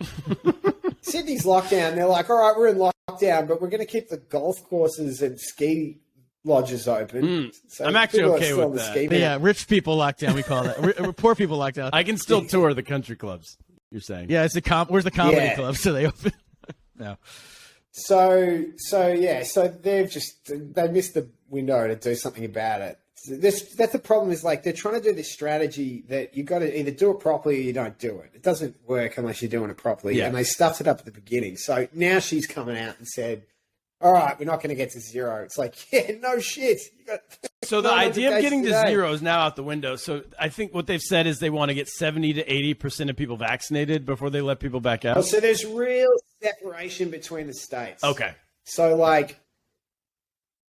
Sydney's lockdown. They're like, all right, we're in lockdown, but we're going to keep the golf courses and ski lodges open. So I'm actually okay with that. Yeah, rich people lockdown, we call that. Poor people lockdown. I can still tour the country clubs, you're saying. Yeah, it's where's the comedy club? So they open. No. So they missed the window to do something about it. That's the problem is like they're trying to do this strategy that you got to either do it properly or you don't do it. It doesn't work unless you're doing it properly. Yeah. And they stuffed it up at the beginning. So now she's coming out and said, all right, we're not going to get to 0. It's like, yeah, no shit. So the idea of getting to 0 is now out the window. So I think what they've said is they want to get 70 to 80% of people vaccinated before they let people back out. So there's real separation between the states. Okay. So like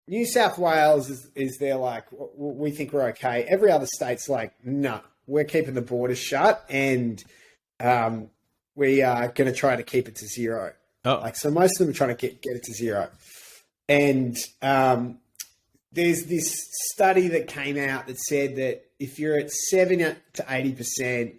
New South Wales is there like, we think we're okay. Every other state's like, no, we're keeping the borders shut and we are going to try to keep it to 0. Oh. Like, so most of them are trying to get it to 0. And there's this study that came out that said that if you're at 70 to 80%,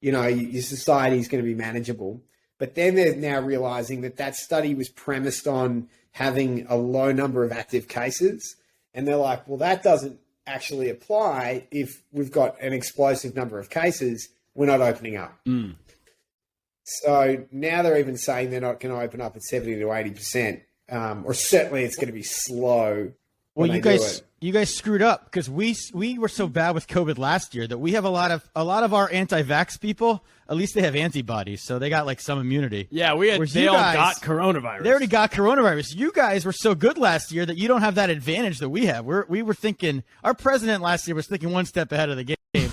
your society is going to be manageable. But then they're now realizing that study was premised on having a low number of active cases. And they're like, well, that doesn't actually apply if we've got an explosive number of cases. We're not opening up. So now they're even saying they're not going to open up at 70 to 80%, or certainly it's going to be slow. Well, you guys screwed up because we were so bad with COVID last year that we have a lot of our anti-vax people. At least they have antibodies, so they got like some immunity. Yeah, they all got coronavirus. They already got coronavirus. You guys were so good last year that you don't have that advantage that we have. We were thinking our president last year was thinking one step ahead of the game. He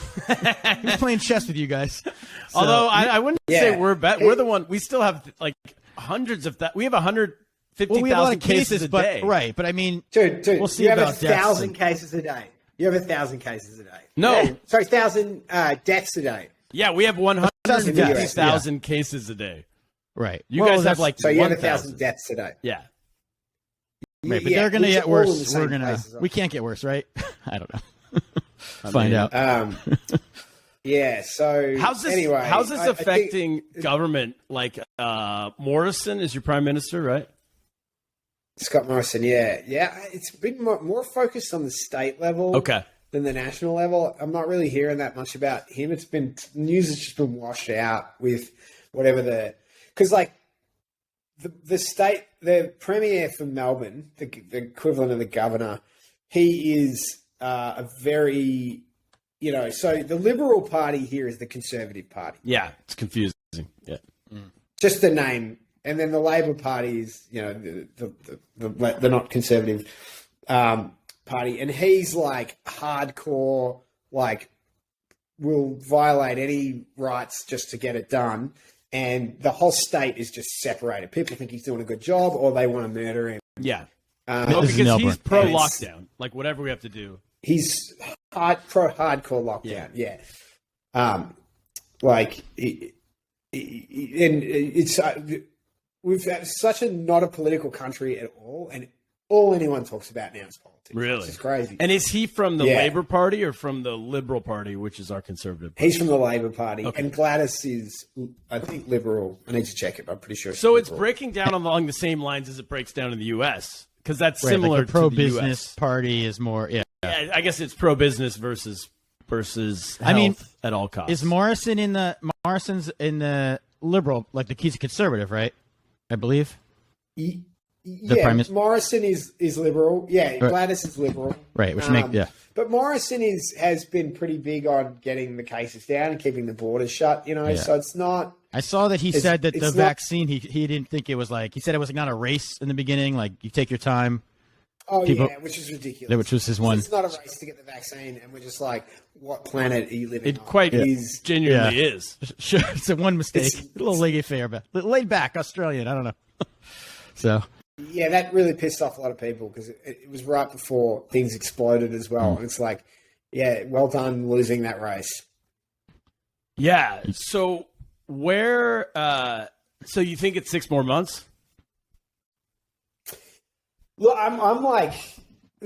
was playing chess with you guys. So, although I wouldn't say we're bad. We're the one. We still have like hundreds of that. We have 150,000 cases a day. Right, but I mean, dude, we'll see you have about 1,000 cases a day. You have 1,000 cases a day. No, yeah, sorry, 1,000 deaths a day. Yeah, we have 150,000 cases a day. Right. You guys have like so you have 1,000 deaths a day. Yeah. Right, but they're gonna get worse. We can't get worse, right? I don't know. Find out. Yeah. So how's this affecting government? Like Morrison is your prime minister, right? Scott Morrison. Yeah. It's been more focused on the state level. Than the national level. I'm not really hearing that much about him. It's been news has just been washed out with whatever because like the premier for Melbourne, the equivalent of the governor, he is a very, so the Liberal Party here is the Conservative Party. Yeah, it's confusing. Yeah, just the name, and then the Labor Party is, the not Conservative Party, and he's like hardcore, like will violate any rights just to get it done, and the whole state is just separated. People think he's doing a good job, or they want to murder him. Yeah, because he's pro lockdown, like whatever we have to do. He's pro hardcore lockdown. Yeah. And it's we've such a not a political country at all, and all anyone talks about now is politics. Really? It's crazy. And is he from the Labor Party or from the Liberal Party, which is our Conservative Party? He's from the Labor Party. Okay. And Gladys is, I think, Liberal. I need to check it, but I'm pretty sure so it's breaking down along the same lines as it breaks down in the U.S., because that's similar like the pro-business to the US. Party is more, yeah, I guess it's pro-business versus health at all costs. Is Morrison's in the Liberal, like he's a conservative, right? I believe. Prime Minister? Morrison is liberal. Yeah, Gladys is liberal. Right, which But Morrison has been pretty big on getting the cases down and keeping the borders shut, so it's not... I saw that he said that the vaccine, he didn't think it was he said it was not a race in the beginning, like you take your time. Oh, yeah, which is ridiculous. Which was his one. It's not a race to get the vaccine, and we're just like, what planet are you living on? It quite genuinely is. Sure, it's a one mistake. A little laid back Australian, I don't know. So... Yeah, that really pissed off a lot of people because it was right before things exploded as well. And it's like, yeah, well done losing that race. Yeah. So so you think it's 6 more months? Look, I'm like,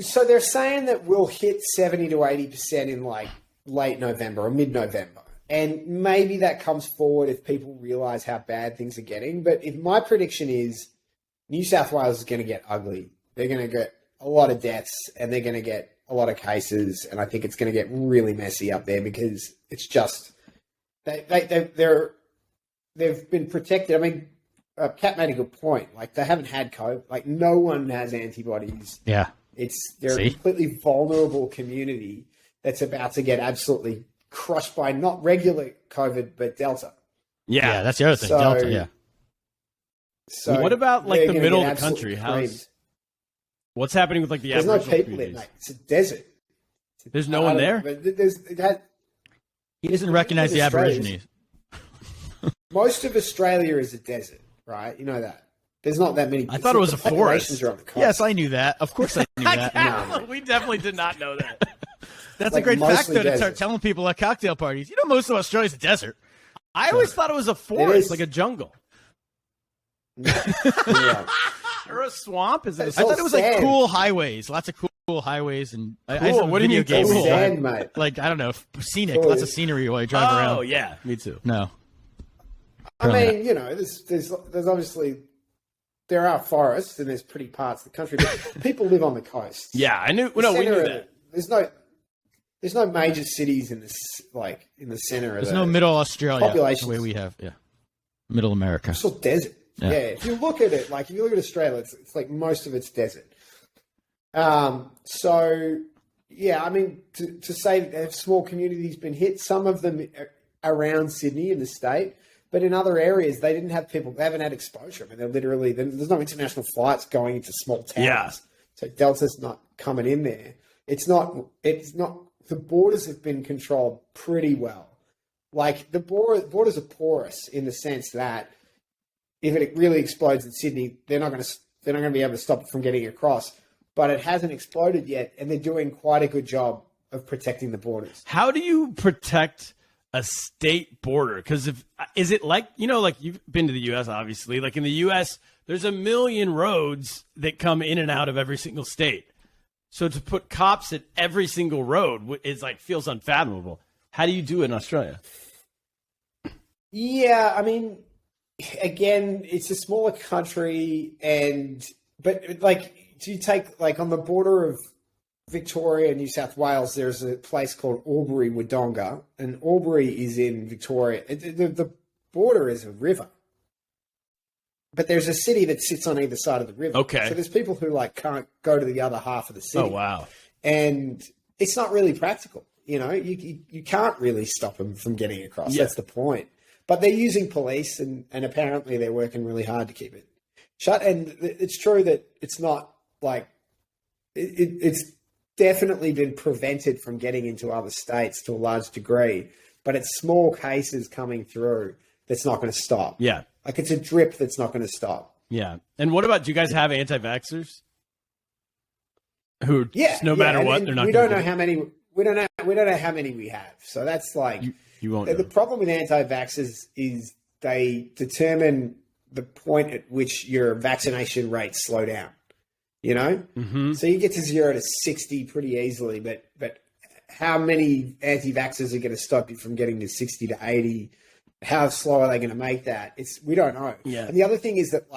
so they're saying that we'll hit 70 to 80% in like late November or mid-November. And maybe that comes forward if people realize how bad things are getting. But if my prediction is New South Wales is going to get ugly. They're going to get a lot of deaths and they're going to get a lot of cases. And I think it's going to get really messy up there because it's just they've been protected. I mean, Kat made a good point. Like they haven't had COVID. Like no one has antibodies. Yeah, they're a completely vulnerable community that's about to get absolutely crushed by not regular COVID but Delta. Yeah, that's the other thing. Delta. Yeah. So what about like the middle of the country? What's happening with like the Aboriginal There's no people there, mate. It's a desert. There's no one there? He doesn't recognize the Aborigines. Most of Australia is a desert, right? You know that. There's not that many. I thought it was a forest. Yes, I knew that. Of course I knew that. No. We definitely did not know that. That's a great fact, though, to start telling people at cocktail parties. You know, most of Australia is a desert. I always thought it was a forest, like a jungle. Yeah. Or a swamp? I thought it was like cool highways, lots of cool highways, and what do you mean cool? Sand, mate. Like I don't know, scenic, lots of scenery while you drive around. Oh yeah, me too. No, I mean there's obviously there are forests and there's pretty parts of the country, but people live on the coast. Yeah, I knew. No, we knew that. There's no major cities in this in the center of there's no middle Australia population the way we have. Yeah, middle America. It's all desert. Yeah, if you look at it, if you look at Australia, it's like most of it's desert. So, yeah, I mean, to say that small communities been hit, some of them around Sydney in the state, but in other areas, they didn't have people, they haven't had exposure. I mean, they're literally, there's no international flights going into small towns. Yeah. So Delta's not coming in there. It's not, the borders have been controlled pretty well. Like, the borders are porous in the sense that if it really explodes in Sydney, they're not going to be able to stop it from getting across. But it hasn't exploded yet, and they're doing quite a good job of protecting the borders. How do you protect a state border? Because is it like you've been to the U.S. obviously. Like in the U.S., there's a million roads that come in and out of every single state. So to put cops at every single road is feels unfathomable. How do you do it in Australia? Yeah, I mean, again, it's a smaller country, but do you take on the border of Victoria and New South Wales? There's a place called Albury Wodonga, and Albury is in Victoria. The border is a river, but there's a city that sits on either side of the river. Okay, so there's people who can't go to the other half of the city. Oh wow! And it's not really practical. You can't really stop them from getting across. Yeah. That's the point. But they're using police, and apparently they're working really hard to keep it shut. And it's true that it's not it's definitely been prevented from getting into other states to a large degree, but it's small cases coming through that's not going to stop. Yeah. It's a drip that's not going to stop. Yeah. And what about, do you guys have anti-vaxxers? Who, no matter what, they're not we don't know how many, we don't know how many we have. So that's you won't the know. problem with anti-vaxxers is they determine the point at which your vaccination rates slow down. Mm-hmm. So you get to 0 to 60 pretty easily, but how many anti-vaxxers are going to stop you from getting to 60 to 80? How slow are they going to make that? We don't know. Yeah. And the other thing is that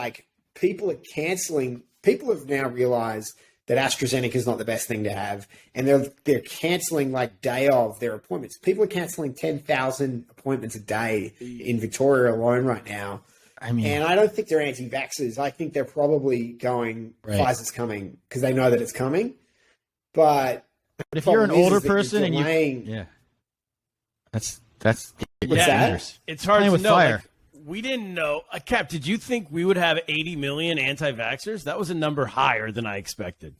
people are cancelling. People have now realised that AstraZeneca is not the best thing to have, and they're cancelling day of their appointments. People are cancelling 10,000 appointments a day in Victoria alone right now. and I don't think they're anti-vaxxers. I think they're probably going, Pfizer's coming because they know that it's coming. But if you're an older person and What's that's dangerous. It's hard Playing to with know. fire. Like, we didn't know. Cap, did you think we would have 80 million anti-vaxxers? That was a number higher than I expected.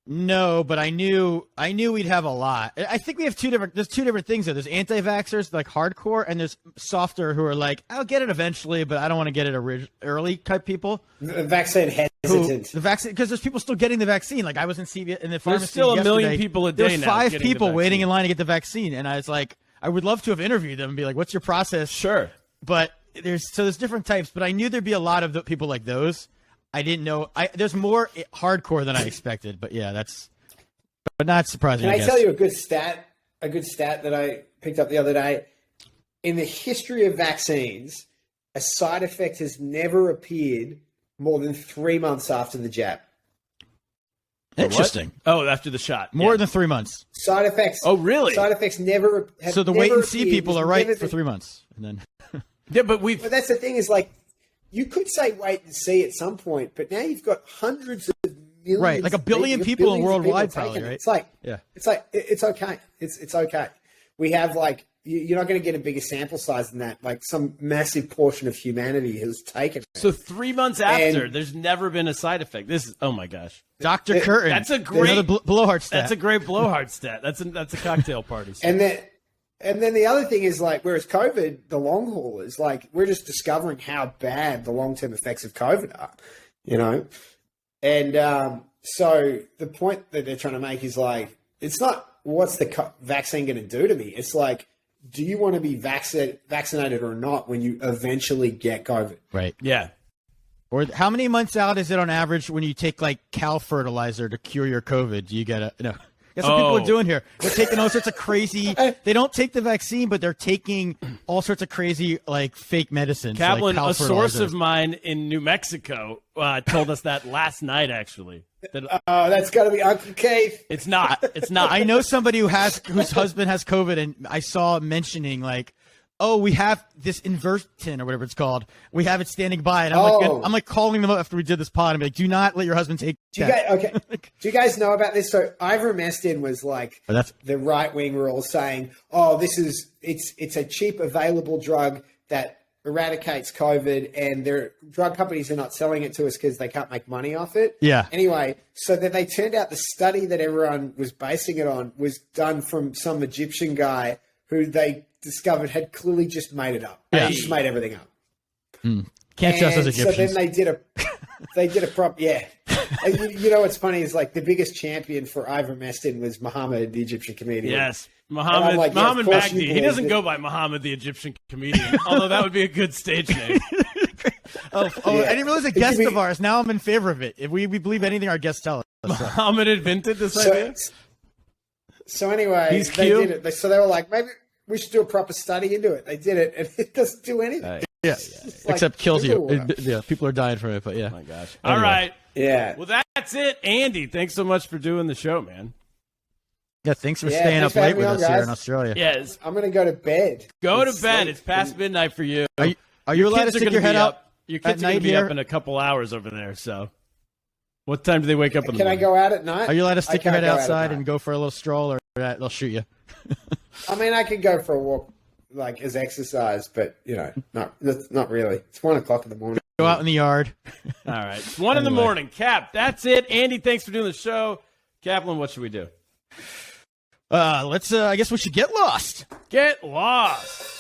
No, but I knew we'd have a lot. I think we have there's two different things there. There's anti-vaxxers, like hardcore, and there's softer who are like, I'll get it eventually, but I don't want to get it early type people. The vaccine hesitant. The vaccine, because there's people still getting the vaccine. Like I was in the pharmacy There's still a million yesterday. people a day There's now 5 getting the people waiting vaccine. in line to get the vaccine, and I was like, I would love to have interviewed them and be like, what's your process? Sure. But there's different types, but I knew there'd be a lot of the people like those. I didn't know. There's more hardcore than I expected, but yeah, but not surprising. Can I guess. tell you a good stat? A good stat that I picked up the other day. In the history of vaccines, a side effect has never appeared more than 3 months after the jab. Interesting. Oh, after the shot. More than 3 months. Side effects. Oh, really? Side effects never. Have So the never wait and see appeared. people There's are right never for been- 3 months, and then Yeah, but But that's the thing is like, you could say wait and see at some point, but now you've got hundreds of millions, Right, like a billion you've got people billions of worldwide taking probably, it. right? It's like, Yeah. it's like it's okay. It's okay. We have like you're not going to get a bigger sample size than that. Like some massive portion of humanity has taken it. so 3 months after, And- there's never been a side effect. This is, oh my gosh. Dr. Curtin. That's a great- another blowhard stat. That's a great blowhard stat. That's a cocktail party. And then the other thing is like, whereas COVID, the long haulers, like we're just discovering how bad the long term effects of COVID are, you know. And so the point that they're trying to make is like, it's not what's the vaccine going to do to me. It's like, do you want to be vaccinated or not when you eventually get COVID? right. Yeah. Or how many months out is it on average when you take like cow fertilizer to cure your COVID? Do you get no? That's what people are doing here. They're taking all sorts of crazy. They don't take the vaccine, but they're taking all sorts of crazy like fake medicines. Kaplan, like cow a source fertilizer. of mine in New Mexico, told us that last night, actually. That That's got to be Uncle Keith. it's not. It's not. I know somebody whose husband has COVID, and I saw mentioning like, oh, we have this Invertin or whatever it's called. We have it standing by, and I'm like calling them up after we did this pod and be like, do not let your husband take. Do you guys know about this? So ivermectin was like the right wing were all saying, "Oh, it's a cheap, available drug that eradicates COVID, and their drug companies are not selling it to us because they can't make money off it." Yeah. Anyway, so then they turned out the study that everyone was basing it on was done from some Egyptian guy who they discovered had clearly just made it up. Yeah. He just made everything up. Can't trust those And Egyptians. So then they did a prop. Yeah. You know what's funny is like the biggest champion for ivermectin was Muhammad, the Egyptian comedian. Yes. And Muhammad, I'm like, yeah, Muhammad of course you Magdi. He believe doesn't it. go by Muhammad, the Egyptian comedian, although that would be a good stage name. I didn't realize a It guest could be- of ours. Now I'm in favor of it. If we believe anything our guests tell us. So. Muhammad invented this idea. So anyway, He's they cute. did it. So they were like, maybe we should do a proper study into it. They did it, and it doesn't do anything. Yeah. It's like Except kills you. Google water. Yeah, people are dying from it, but yeah. Oh my gosh. Anyway. All right. Yeah. Well, that's it. Andy, thanks so much for doing the show, man. Yeah, thanks for Yeah, staying thanks up for late having with me us on, here guys. in Australia. Yes. I'm going to go to bed. Go to It's bed. late. It's past midnight for you. Are you Your allowed to kids are stick gonna your head be up Your at kids are going night to be here? up in a couple hours over there, so. What time do they wake up in the Can I morning? go out at night? Are you allowed to I stick your can't head go out at outside night. and go for a little stroll, or they'll shoot you? I mean, I could go for a walk, like as exercise, but not really. It's 1 o'clock in the morning. Go out in the yard. All right. It's 1 in the Anyway. morning. Cap, that's it. Andy, thanks for doing the show. Kaplan, what should we do? Let's. I guess we should get lost. Get lost.